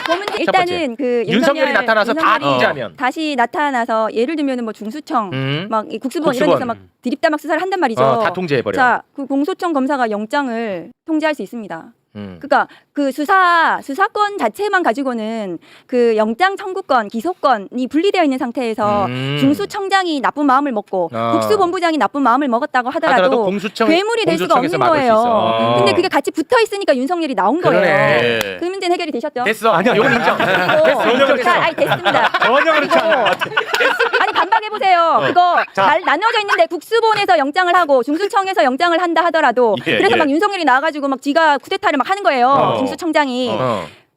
그 문제 일단은 그 윤석열이 나타나서 다 빙자하면 다시 나타나서 예를 들면은 뭐 중수청 막 국수본 이런 데서 막 디립다 막 수사를 한단 말이죠. 다 통제해버려. 자, 그 공소청 검사가 영장을 통제할 수 있습니다. 그러니까 그 수사권 자체만 가지고는 그 영장 청구권, 기소권이 분리되어 있는 상태에서 중수청장이 나쁜 마음을 먹고 국수본부장이 나쁜 마음을 먹었다고 하더라도 괴물이 될 수가 없는 거예요. 근데 그게 같이 붙어 있으니까 윤석열이 나온 거예요. 그 문제는 해결이 되셨죠? 됐어. 아니야. 이건 인정. 됐습니다. 전혀 그렇지 않아. 아니 반박해 보세요. 그거 나눠져 있는데 국수본에서 영장을 하고 중수청에서 영장을 한다 하더라도 그래서 막 윤석열이 나와가지고 막 지가 쿠데타를 막 하는 거예요. 중수청장이.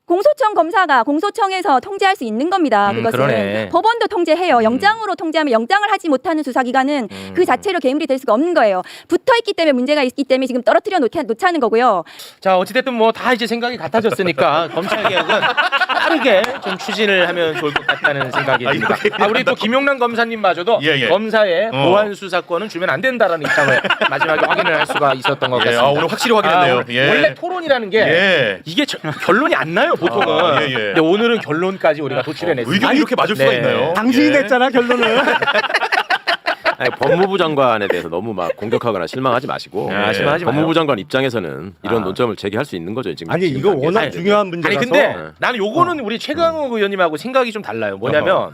공소청 검사가 공소청에서 통제할 수 있는 겁니다. 그것은 그러네. 법원도 통제해요. 영장으로 통제하면 영장을 하지 못하는 수사기관은 그 자체로 괴물이 될 수가 없는 거예요. 붙어있기 때문에 문제가 있기 때문에 지금 떨어뜨려 놓자는 거고요. 자 어찌됐든 뭐 다 이제 생각이 같아졌으니까 검찰개혁은 빠르게 좀 추진을 하면 좋을 것 같다는 생각이 듭니다. 우리 또 김용남 검사님마저도 검사의 보완 수사권은 주면 안 된다라는 입장을 마지막에 확인을 할 수가 있었던 것 같습니다. 오늘 확실히 확인했네요. 원래 토론이라는 게 이게 결론이 안 나요 보통은. 근데 오늘은 결론까지 우리가 도출해냈습니다. 의견이 이렇게 맞을 수가 있나요? 당신이 냈잖아 결론을. 아니, 법무부 장관에 대해서 너무 막 공격하거나 실망하지 마시고 실망하지 마요. 법무부 장관 입장에서는 이런 논점을 제기할 수 있는 거죠. 지금 아니 이거 워낙 아니, 중요한 문제라서. 아니 근데 나는 요거는 우리 최강욱 의원님하고 생각이 좀 달라요. 뭐냐면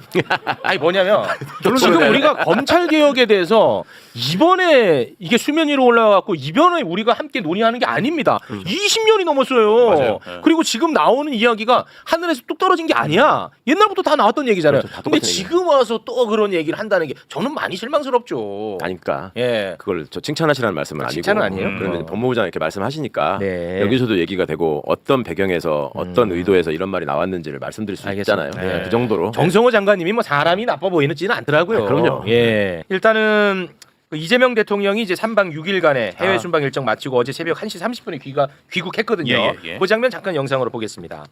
지금 우리가 검찰 개혁에 대해서 이번에 이게 수면 위로 올라와갖고 이번에 우리가 함께 논의하는 게 아닙니다. 20년이 넘었어요. 맞아요. 네. 그리고 지금 나오는 이야기가 하늘에서 뚝 떨어진 게 아니야. 옛날부터 다 나왔던 얘기잖아요. 그렇죠. 다 근데 똑같은 지금 와서 또 그런 얘기를 한다는 게 저는 많이 실망스럽죠. 아니까 예. 그걸 저 칭찬하시라는 말씀은 아니고 칭찬은 아니에요? 그런데 법무부 장관 이렇게 말씀하시니까 네. 여기서도 얘기가 되고 어떤 배경에서 어떤 의도에서 이런 말이 나왔는지를 말씀드릴 수 알겠습니다. 있잖아요. 네. 그 정도로 정성호 장관님이 뭐 사람이 나빠 보이지는 않더라고요. 아, 그럼요. 예. 일단은 그 이재명 대통령이 이제 3박 6일간의 해외 순방 일정 마치고 어제 새벽 1시 30분에 귀국했거든요. 예. 그 장면 잠깐 영상으로 보겠습니다.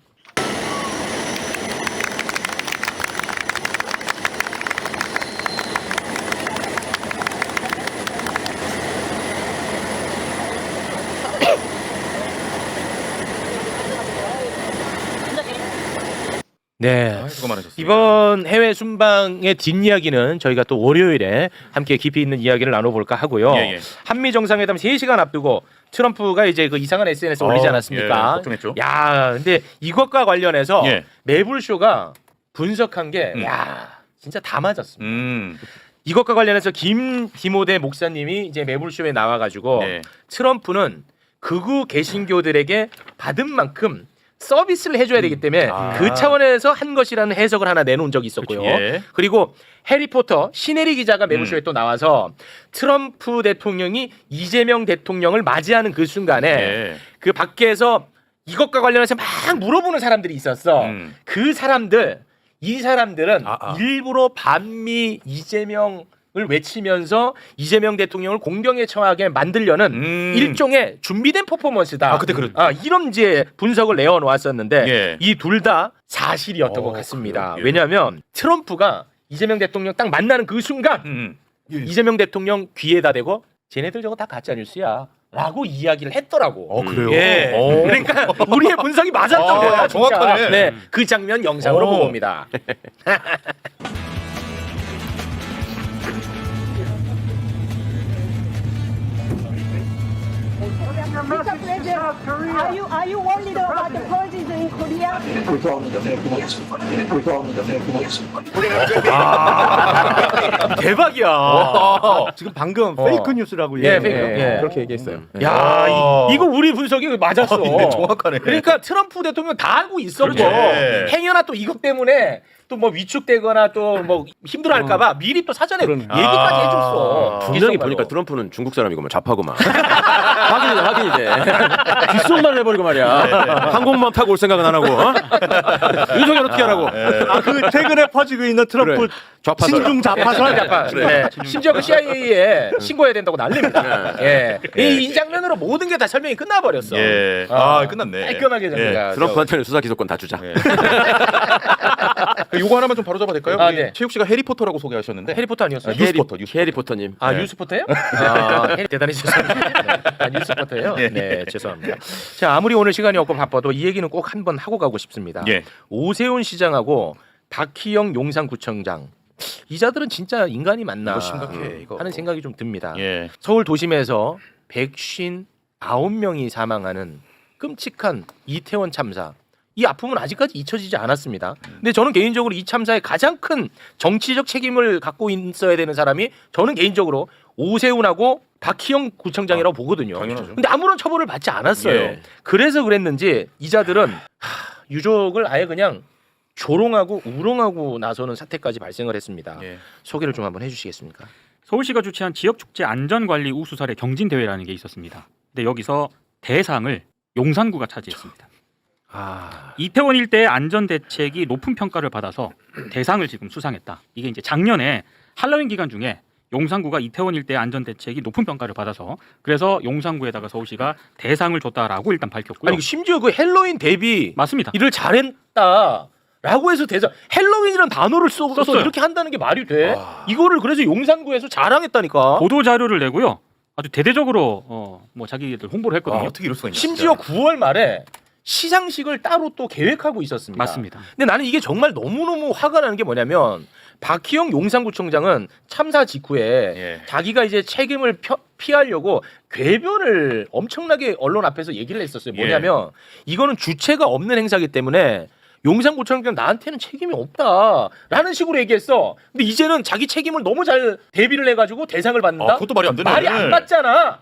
네. 수고 많으셨습니다. 이번 해외 순방의 뒷이야기는 저희가 또 월요일에 함께 깊이 있는 이야기를 나눠볼까 하고요. 예. 한미 정상회담 3시간 앞두고 트럼프가 이제 그 이상한 SNS 올리지 않았습니까? 예, 걱정했죠. 야, 근데 이것과 관련해서 예. 매불쇼가 분석한 게 진짜 다 맞았습니다. 이것과 관련해서 김디모데 목사님이 이제 매불쇼에 나와가지고 네. 트럼프는 극우 개신교들에게 받은 만큼 서비스를 해줘야 되기 때문에 그 차원에서 한 것이라는 해석을 하나 내놓은 적이 있었고요. 예. 그리고 해리포터 신혜리 기자가 매불쇼에 또 나와서 트럼프 대통령이 이재명 대통령을 맞이하는 그 순간에 예. 그 밖에서 이것과 관련해서 막 물어보는 사람들이 있었어. 그 사람들은 일부러 반미 이재명을 외치면서 이재명 대통령을 공경에 처하게 만들려는 일종의 준비된 퍼포먼스다. 그때 이런 이제 분석을 내어놓았었는데 예. 이 둘 다 사실이었던 것 같습니다. 왜냐하면 트럼프가 이재명 대통령 딱 만나는 그 순간 이재명 대통령 귀에다 대고 쟤네들 저거 다 가짜 뉴스야. 라고 이야기를 했더라고. 그래요? 예. 그러니까 우리의 분석이 맞았던 거야. 진짜. 정확하네. 네, 그 장면 영상으로 보고 옵니다. Are you worried about the politics in Korea? 대박이야. 지금 방금 페이크 뉴스라고 예, 얘기해요. 예. 그렇게 얘기했어요. 야, 이거 우리 분석이 맞았어. 네, 정확하네. 그러니까 트럼프 대통령 다 알고 있었고 그렇지. 행여나 또 이것 때문에 또 뭐 위축되거나 또 뭐 힘들어할까봐 미리 또 사전에 그러네. 얘기까지 해줬어. 분명히 보니까 트럼프는 중국 사람이고 뭐 좌파고만 확인이 돼. 귓속말 해버리고 말이야. 항공만 타고 올 생각은 안 하고 윤석열 어떻게 하라고. 그 최근에 퍼지고 있는 트럼프 그래. 좌파설. 친중 좌파설. 네. 심지어 그 CIA에 신고해야 된다고 난립니다. 예. 이 장면으로 모든 게 다 설명이 끝나버렸어. 예. 끝났네. 깔끔하게 됩니다. 트럼프한테는 수사 기소권 다 주자. 요거 하나만 좀 바로 잡아도 될까요? 아, 우리 네. 최욱 씨가 해리포터라고 소개하셨는데 해리포터 아니었어요? 뉴스포터. 해리포터님. 아, 네. 뉴스포터예요? 대단히 죄송합니다. 뉴스포터예요? 네. 네, 죄송합니다. 자, 아무리 오늘 시간이 없고 바빠도 이 얘기는 꼭 한번 하고 가고 싶습니다. 예. 오세훈 시장하고 박희영 용산구청장 이자들은 진짜 인간이 맞나 이거 심각해, 이거. 하는 생각이 좀 듭니다. 예. 서울 도심에서 159명이 사망하는 끔찍한 이태원 참사. 이 아픔은 아직까지 잊혀지지 않았습니다. 근데 저는 개인적으로 이 참사에 가장 큰 정치적 책임을 갖고 있어야 되는 사람이 저는 개인적으로 오세훈하고 박희영 구청장이라고 보거든요. 당연하죠. 근데 아무런 처벌을 받지 않았어요. 예. 그래서 그랬는지 이자들은 유족을 아예 그냥 조롱하고 우롱하고 나서는 사태까지 발생을 했습니다. 예. 소개를 좀 한번 해주시겠습니까? 서울시가 주최한 지역축제 안전관리 우수사례 경진대회라는 게 있었습니다. 근데 여기서 대상을 용산구가 차지했습니다. 이태원 일대의 안전대책이 높은 평가를 받아서 대상을 지금 수상했다. 이게 이제 작년에 할로윈 기간 중에 용산구가 이태원 일대의 안전대책이 높은 평가를 받아서 그래서 용산구에다가 서울시가 대상을 줬다라고 일단 밝혔고요. 아니 심지어 그 헬로윈 대비 맞습니다. 일을 잘했다라고 해서 대상 헬로윈이라는 단어를 써서 썼어요. 이렇게 한다는 게 말이 돼? 이거를 그래서 용산구에서 자랑했다니까. 보도 자료를 내고요. 아주 대대적으로 뭐 자기들 홍보를 했거든요. 어떻게 이럴 수가 있냐. 심지어 9월 말에 시상식을 따로 또 계획하고 있었습니다. 맞습니다. 근데 나는 이게 정말 너무너무 화가 나는 게 뭐냐면 박희영 용산구청장은 참사 직후에 예. 자기가 이제 책임을 피하려고 궤변을 엄청나게 언론 앞에서 얘기를 했었어요. 뭐냐면 이거는 주체가 없는 행사기 때문에 용산구청장 나한테는 책임이 없다라는 식으로 얘기했어. 근데 이제는 자기 책임을 너무 잘 대비를 해가지고 대상을 받는다. 그것도 말이 안 되네. 말이 안 맞잖아.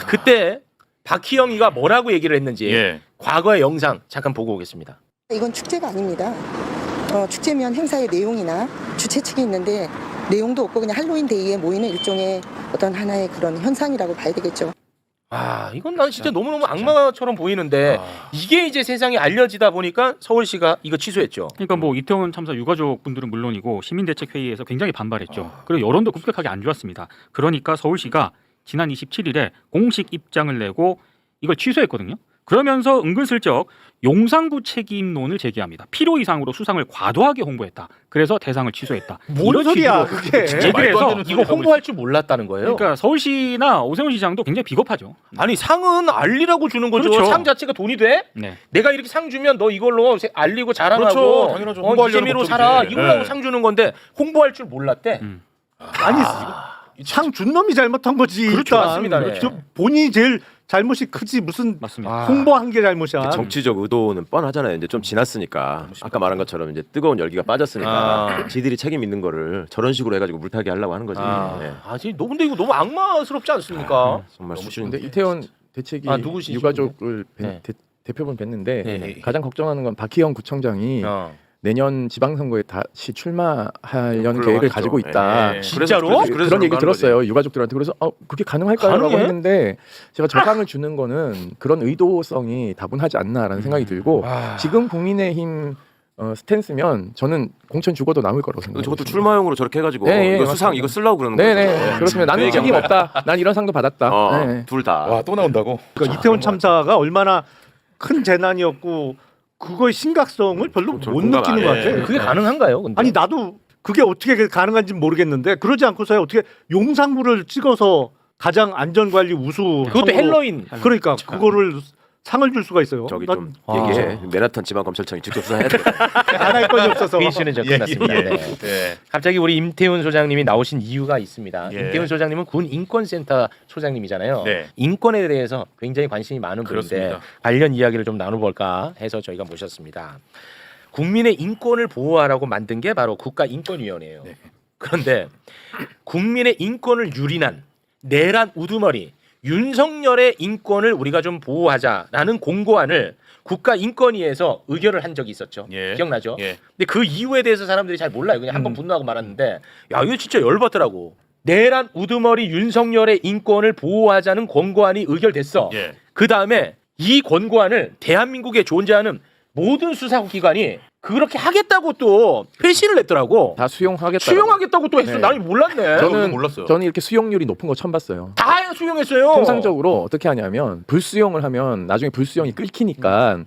그때 박희영이가 뭐라고 얘기를 했는지 예. 과거의 영상 잠깐 보고 오겠습니다. 이건 축제가 아닙니다. 축제면 행사의 내용이나 주최 측이 있는데 내용도 없고 그냥 할로윈 데이에 모이는 일종의 어떤 하나의 그런 현상이라고 봐야 되겠죠. 아, 이건 난 진짜 너무너무 악마처럼 보이는데 이게 이제 세상에 알려지다 보니까 서울시가 이거 취소했죠. 그러니까 뭐 이태원 참사 유가족 분들은 물론이고 시민대책회의에서 굉장히 반발했죠. 그리고 여론도 급격하게 안 좋았습니다. 그러니까 서울시가 지난 27일에 공식 입장을 내고 이걸 취소했거든요. 그러면서 은근슬쩍 용산구 책임론을 제기합니다. 필요 이상으로 수상을 과도하게 홍보했다. 그래서 대상을 취소했다. 뭔 소리야 그게? 얘기를 해서 이거 홍보할 줄 몰랐다는 거예요. 그러니까 서울시나 오세훈 시장도 굉장히 비겁하죠. 아니 상은 알리라고 주는 거죠. 그렇죠. 상 자체가 돈이 돼? 네. 내가 이렇게 상 주면 너 이걸로 알리고 자랑하고 그렇죠. 당연하죠. 홍보하려는 재미로 목적이지. 살아. 이걸로 네. 상 주는 건데 홍보할 줄 몰랐대. 아니 상 준 놈이 잘못한 거지. 그렇죠. 일단. 맞습니다. 네. 본인이 제일 잘못이 크지 무슨 맞습니다. 홍보한 게 잘못이야. 정치적 의도는 뻔하잖아요. 이제 좀 지났으니까 아까 말한 것처럼 이제 뜨거운 열기가 빠졌으니까 지들이 책임 있는 거를 저런 식으로 해가지고 물타기 하려고 하는 거지. 네. 너 근데 이거 너무 악마스럽지 않습니까? 정말 수준. 근데 이태원 대책이 누구시죠? 유가족을 네. 대표분 뵀는데 네. 가장 걱정하는 건 박희영 구청장이 내년 지방선거에 다시 출마하려는 계획을 가지고 있다. 네. 진짜로? 그래서 그런 얘기 그런 들었어요. 유가족들한테. 그래서 그게 가능할까요라고 가능해? 했는데 제가 저 상을 주는 거는 그런 의도성이 다분하지 않나라는 생각이 들고 지금 국민의힘 스탠스면 저는 공천 죽어도 남을 거라고 생각해요. 저것도 출마용으로 저렇게 해가지고 네, 이거 네, 수상 맞습니다. 이거 쓰려고 그러는 네네. 거죠. 그렇습니다. 나는 책임 없다. 난 이런 상도 받았다. 네. 둘 다. 와 또 나온다고. 그러니까 이태원 참사가 얼마나 큰 재난이었고 그거의 심각성을 별로 못 공감 안 느끼는 것 해. 같아. 그게 가능한가요? 근데? 아니 나도 그게 어떻게 가능한지 모르겠는데 그러지 않고서야 어떻게 용산구를 찍어서 가장 안전관리 우수 그것도 헬로윈. 그러니까 그거를 상을 줄 수가 있어요. 저기 난 좀 얘기해. 맨하탄 지방검찰청이 직접 수사해야 돼. 안할 건이 없어서. 회의 씨는 끝났습니다. 네. 네. 갑자기 우리 임태훈 소장님이 나오신 이유가 있습니다. 예. 임태훈 소장님은 군 인권센터 소장님이잖아요. 네. 인권에 대해서 굉장히 관심이 많은 분인데 그렇습니다. 관련 이야기를 좀 나눠볼까 해서 저희가 모셨습니다. 국민의 인권을 보호하라고 만든 게 바로 국가인권위원회예요. 네. 그런데 국민의 인권을 유린한 내란 우두머리 윤석열의 인권을 우리가 좀 보호하자라는 공고안을 국가인권위에서 의결을 한 적이 있었죠. 예. 기억나죠? 예. 근데 그 이유에 대해서 사람들이 잘 몰라요. 그냥 한번 분노하고 말았는데 야 이거 진짜 열받더라고. 내란 우두머리 윤석열의 인권을 보호하자는 권고안이 의결됐어. 예. 그 다음에 이 권고안을 대한민국에 존재하는 모든 수사기관이 그렇게 하겠다고 또 회신을 냈더라고. 다 수용하겠다. 수용하겠다고 또 했어. 네. 나는 몰랐네. 저는 몰랐어요. 저는 이렇게 수용률이 높은 거 처음 봤어요. 다 수용했어요. 통상적으로 어떻게 하냐면 불수용을 하면 나중에 불수용이 끊기니까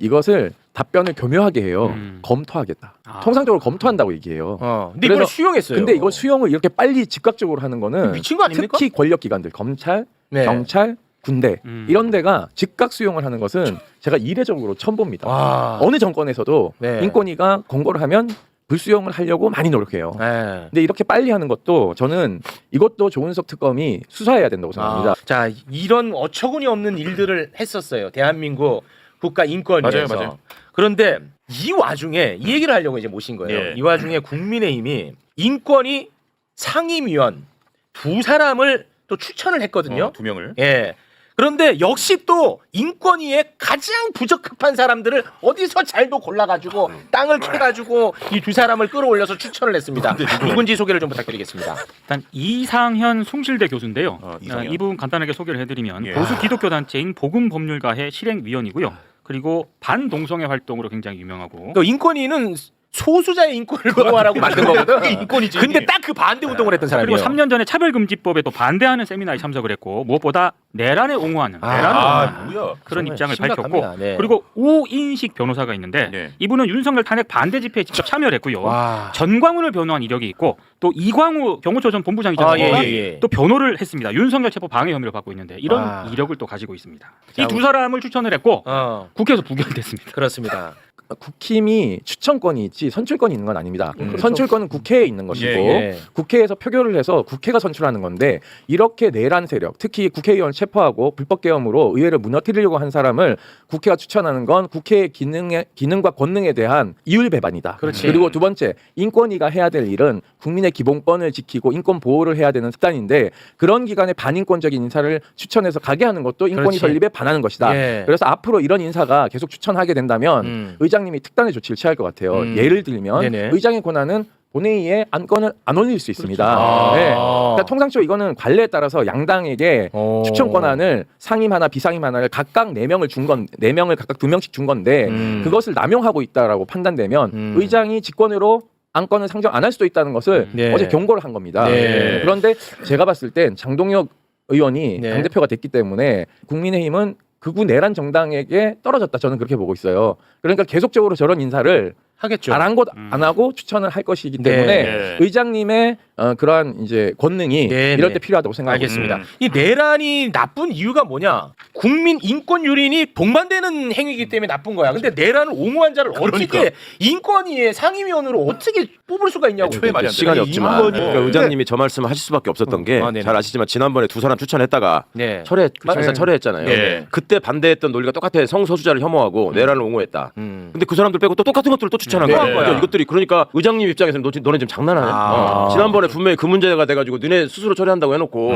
이것을 답변을 교묘하게 해요. 검토하겠다. 통상적으로 검토한다고 얘기해요. 근데 이걸 수용했어요. 근데 이걸 수용을 이렇게 빨리 즉각적으로 하는 거는 미친 거 아닙니까? 특히 권력기관들, 검찰, 네. 경찰, 군대 이런 데가 즉각 수용을 하는 것은 제가 이례적으로 처음 봅니다. 와. 어느 정권에서도 네. 인권위가 권고를 하면 불수용을 하려고 많이 노력해요. 네. 근데 이렇게 빨리 하는 것도 저는 이것도 조은석 특검이 수사해야 된다고 생각합니다. 자, 이런 어처구니 없는 일들을 했었어요. 대한민국 국가인권위에서. 맞아요. 그런데 이 와중에 이 얘기를 하려고 이제 모신 거예요. 예. 이 와중에 국민의힘이 인권위 상임위원 두 사람을 또 추천을 했거든요. 두 명을. 예. 그런데 역시 또 인권위에 가장 부적합한 사람들을 어디서 잘도 골라가지고 땅을 캐가지고 이 두 사람을 끌어올려서 추천을 했습니다. 누군지 소개를 좀 부탁드리겠습니다. 일단 이상현 숭실대 교수인데요. 이상현. 이분 간단하게 소개를 해드리면 예. 보수 기독교 단체인 복음법률가회 실행위원이고요. 그리고 반동성애 활동으로 굉장히 유명하고 그 인권위는 소수자의 인권을 보호하라고 만든 거거든. 그게 인권이지. 근데 딱 그 반대 운동을 했던 사람이에요. 그리고 3년 전에 차별금지법에 또 반대하는 세미나에 참석을 했고 무엇보다 내란에 옹호하는 뭐야? 그런 입장을 심각합니다. 밝혔고 네. 그리고 우인식 변호사가 있는데 네. 이분은 윤석열 탄핵 반대 집회에 직접 참여를 했고요. 와. 전광훈을 변호한 이력이 있고 또 이광우 경호처 전 본부장이잖아요. 예. 또 변호를 했습니다. 윤석열 체포 방해 혐의를 받고 있는데 이런 와. 이력을 또 가지고 있습니다. 자, 이 두 사람을 추천을 했고 어, 국회에서 부결됐습니다. 그렇습니다. 국힘이 추천권이 있지 선출권이 있는 건 아닙니다. 선출권은 국회에 있는 것이고 예. 국회에서 표결을 해서 국회가 선출하는 건데 이렇게 내란 세력, 특히 국회의원을 체포하고 불법 계엄으로 의회를 무너뜨리려고 한 사람을 국회가 추천하는 건 국회의 기능과 권능에 대한 이율 배반이다. 그렇지. 그리고 두 번째, 인권위가 해야 될 일은 국민의 기본권을 지키고 인권 보호를 해야 되는 수단인데 그런 기관에 반인권적인 인사를 추천해서 가게 하는 것도 인권위 그렇지. 설립에 반하는 것이다. 예. 그래서 앞으로 이런 인사가 계속 추천하게 된다면 의장님이 특단의 조치를 취할 것 같아요. 예를 들면 네네. 의장의 권한은 본회의에 안건을 안 올릴 수 있습니다. 그렇죠. 네. 그러니까 통상적으로 이거는 관례에 따라서 양당에게 추천 권한을 상임 하나 비상임 하나를 각각 4명을 준 건 4명을 각각 2명씩 준 건데 그것을 남용하고 있다라고 판단되면 의장이 직권으로 안건을 상정 안 할 수도 있다는 것을 네. 어제 경고를 한 겁니다. 네. 그런데 제가 봤을 땐 장동혁 의원이 네. 당대표가 됐기 때문에 국민의힘은 극우 내란 정당에게 떨어졌다. 저는 그렇게 보고 있어요. 그러니까 계속적으로 저런 인사를 하겠죠. 안 하고 추천을 할 것이기 때문에 네. 의장님의 그러한 이제 권능이 네, 이럴 네. 때 필요하다고 생각합니다. 알겠습니다. 이 내란이 나쁜 이유가 뭐냐? 국민 인권 유린이 동반되는 행위이기 때문에 나쁜 거야. 근데 내란을 옹호한 자를 어떻게 인권위의 상임위원으로 어떻게 뽑을 수가 있냐고. 애초에 말이 안 돼. 시간이 없지만 인권이- 그러니까 의장님이 저 말씀을 하실 수밖에 없었던 게 네네. 잘 아시지만 지난번에 2사람 추천했다가 네. 철회했잖아요. 네. 그때 반대했던 논리가 똑같아. 성소수자를 혐오하고 내란을 옹호했다. 근데 그 사람들 빼고 또 똑같은 것들을 또 추천한 네. 거야. 네. 그러니까 이것들이 그러니까 의장님 입장에서는 너네 지금 장난하냐? 아. 지난번에 분명히 그 문제가 돼가지고 너네 스스로 처리한다고 해놓고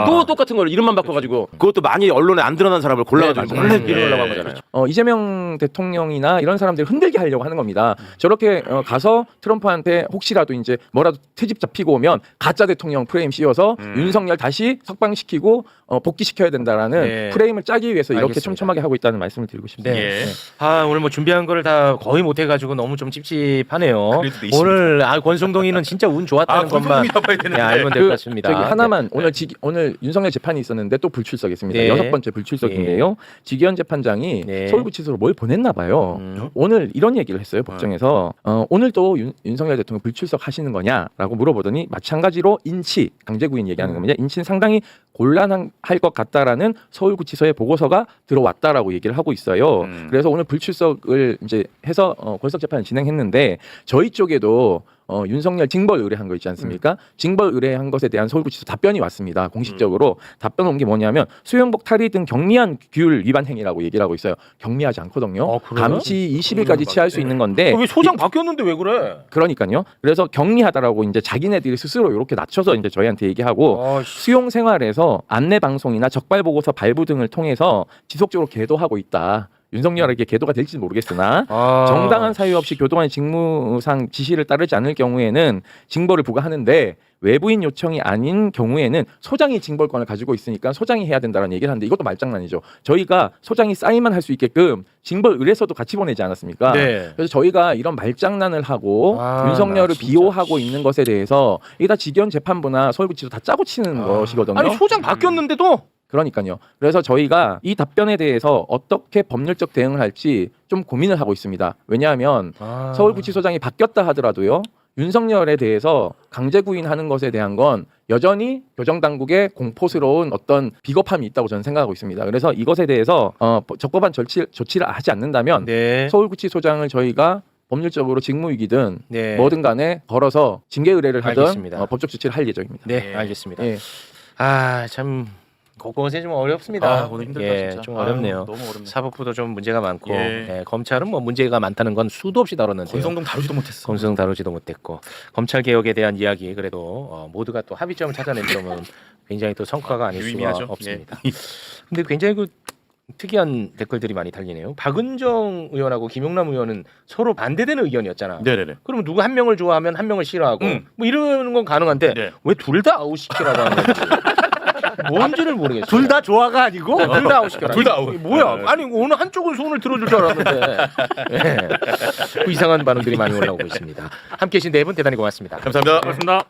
또 똑같은 걸 이름만 바꿔가지고 그것도 많이 언론에 안 드러난 사람을 골라가지고 몰래 밀어내려고 한 거잖아요. 이재명 대통령이나 이런 사람들을 흔들게 하려고 하는 겁니다. 저렇게 가서 트럼프한테 혹시라도 이제 뭐라도 트집 잡히고 오면 가짜 대통령 프레임 씌워서 윤석열 다시 석방시키고 복귀시켜야 된다라는 네. 프레임을 짜기 위해서 이렇게 알겠습니다. 촘촘하게 하고 있다는 말씀을 드리고 싶습니다. 네. 아 오늘 뭐 준비한 거를 다 거의 못 해가지고 너무 좀 찝찝하네요. 그래도 있습니다. 오늘 권성동이는 진짜 운 좋았다는 것만 잡아야 되는데. 알면 될 것 같습니다. 저기 하나만 네. 오늘 윤석열 재판이 있었는데 또 불출석했습니다. 네. 6번째 불출석인데요. 지기현 재판장이 네. 서울구치소로 뭘 보냈나 봐요. 오늘 이런 얘기를 했어요. 법정에서 오늘 또 윤석열 대통령 불출석 하시는 거냐라고 물어보더니 마찬가지로 인치 강제구인 얘기하는 겁니다. 인치는 상당히 곤란할 것 같다라는 서울구치소의 보고서가 들어왔다라고 얘기를 하고 있어요. 그래서 오늘 불출석을 이제 해서 골석 재판을 진행했는데 저희 쪽에도 윤석열 징벌 의뢰한 거 있지 않습니까? 징벌 의뢰한 것에 대한 서울구치소 답변이 왔습니다. 공식적으로 답변 온 게 뭐냐면 수영복 탈의 등 경미한 규율 위반 행위라고 얘기를 하고 있어요. 경미하지 않거든요. 그래요? 감시 20일까지 취할 수 있는 건데 왜 소장 바뀌었는데 왜 그래? 그러니까요. 그래서 경미하다라고 이제 자기네들이 스스로 이렇게 낮춰서 이제 저희한테 얘기하고 수용 생활에서 안내 방송이나 적발 보고서 발부 등을 통해서 지속적으로 계도하고 있다. 윤석열에게 계도가 될지는 모르겠으나 정당한 사유 없이 교도관의 직무상 지시를 따르지 않을 경우에는 징벌을 부과하는데 외부인 요청이 아닌 경우에는 소장이 징벌권을 가지고 있으니까 소장이 해야 된다는 얘기를 하는데 이것도 말장난이죠. 저희가 소장이 사인만 할 수 있게끔 징벌 의뢰서도 같이 보내지 않았습니까? 네. 그래서 저희가 이런 말장난을 하고 나 윤석열을 진짜. 비호하고 있는 것에 대해서 이게 다 지기현 재판부나 서울구치소 다 짜고 치는 것이거든요. 아니 소장 바뀌었는데도 그러니까요. 그래서 저희가 이 답변에 대해서 어떻게 법률적 대응을 할지 좀 고민을 하고 있습니다. 왜냐하면 서울구치소장이 바뀌었다 하더라도요. 윤석열에 대해서 강제 구인하는 것에 대한 건 여전히 교정당국의 공포스러운 어떤 비겁함이 있다고 저는 생각하고 있습니다. 그래서 이것에 대해서 적법한 조치를 하지 않는다면 네. 서울구치소장을 저희가 법률적으로 직무유기든 네. 뭐든 간에 걸어서 징계 의뢰를 하든 알겠습니다. 법적 조치를 할 예정입니다. 네, 알겠습니다. 예. 참 그것이 좀 어렵습니다. 오늘 힘들다 예, 진짜. 좀 어렵네요. 너무 어렵네. 사법부도 좀 문제가 많고 예. 검찰은 뭐 문제가 많다는 건 수도 없이 다뤘는데요. 권성동 다루지도 못했어. 검성 다루지도 못했고 검찰 개혁에 대한 이야기 그래도 모두가 또 합의점을 찾아낸 점은 굉장히 또 성과가 아닐 수가 유의미하죠. 없습니다. 근데 굉장히 그 특이한 댓글들이 많이 달리네요. 박은정 의원하고 김용남 의원은 서로 반대되는 의견이었잖아. 네네네. 그러면 누구 한 명을 좋아하면 한 명을 싫어하고 뭐 이러는 건 가능한데 네. 왜 둘 다 아웃시키라고 하는 거지? 뭔지를 모르겠어요. 둘 다 좋아가 아니고 둘 다 아웃시켜라. 둘 다 아웃. 뭐야? 아니 오늘 한쪽은 손을 들어줄 줄 알았는데 예. 그 이상한 반응들이 많이 올라오고 있습니다. 함께해 주신 네 분 대단히 고맙습니다. 감사합니다. 고맙습니다.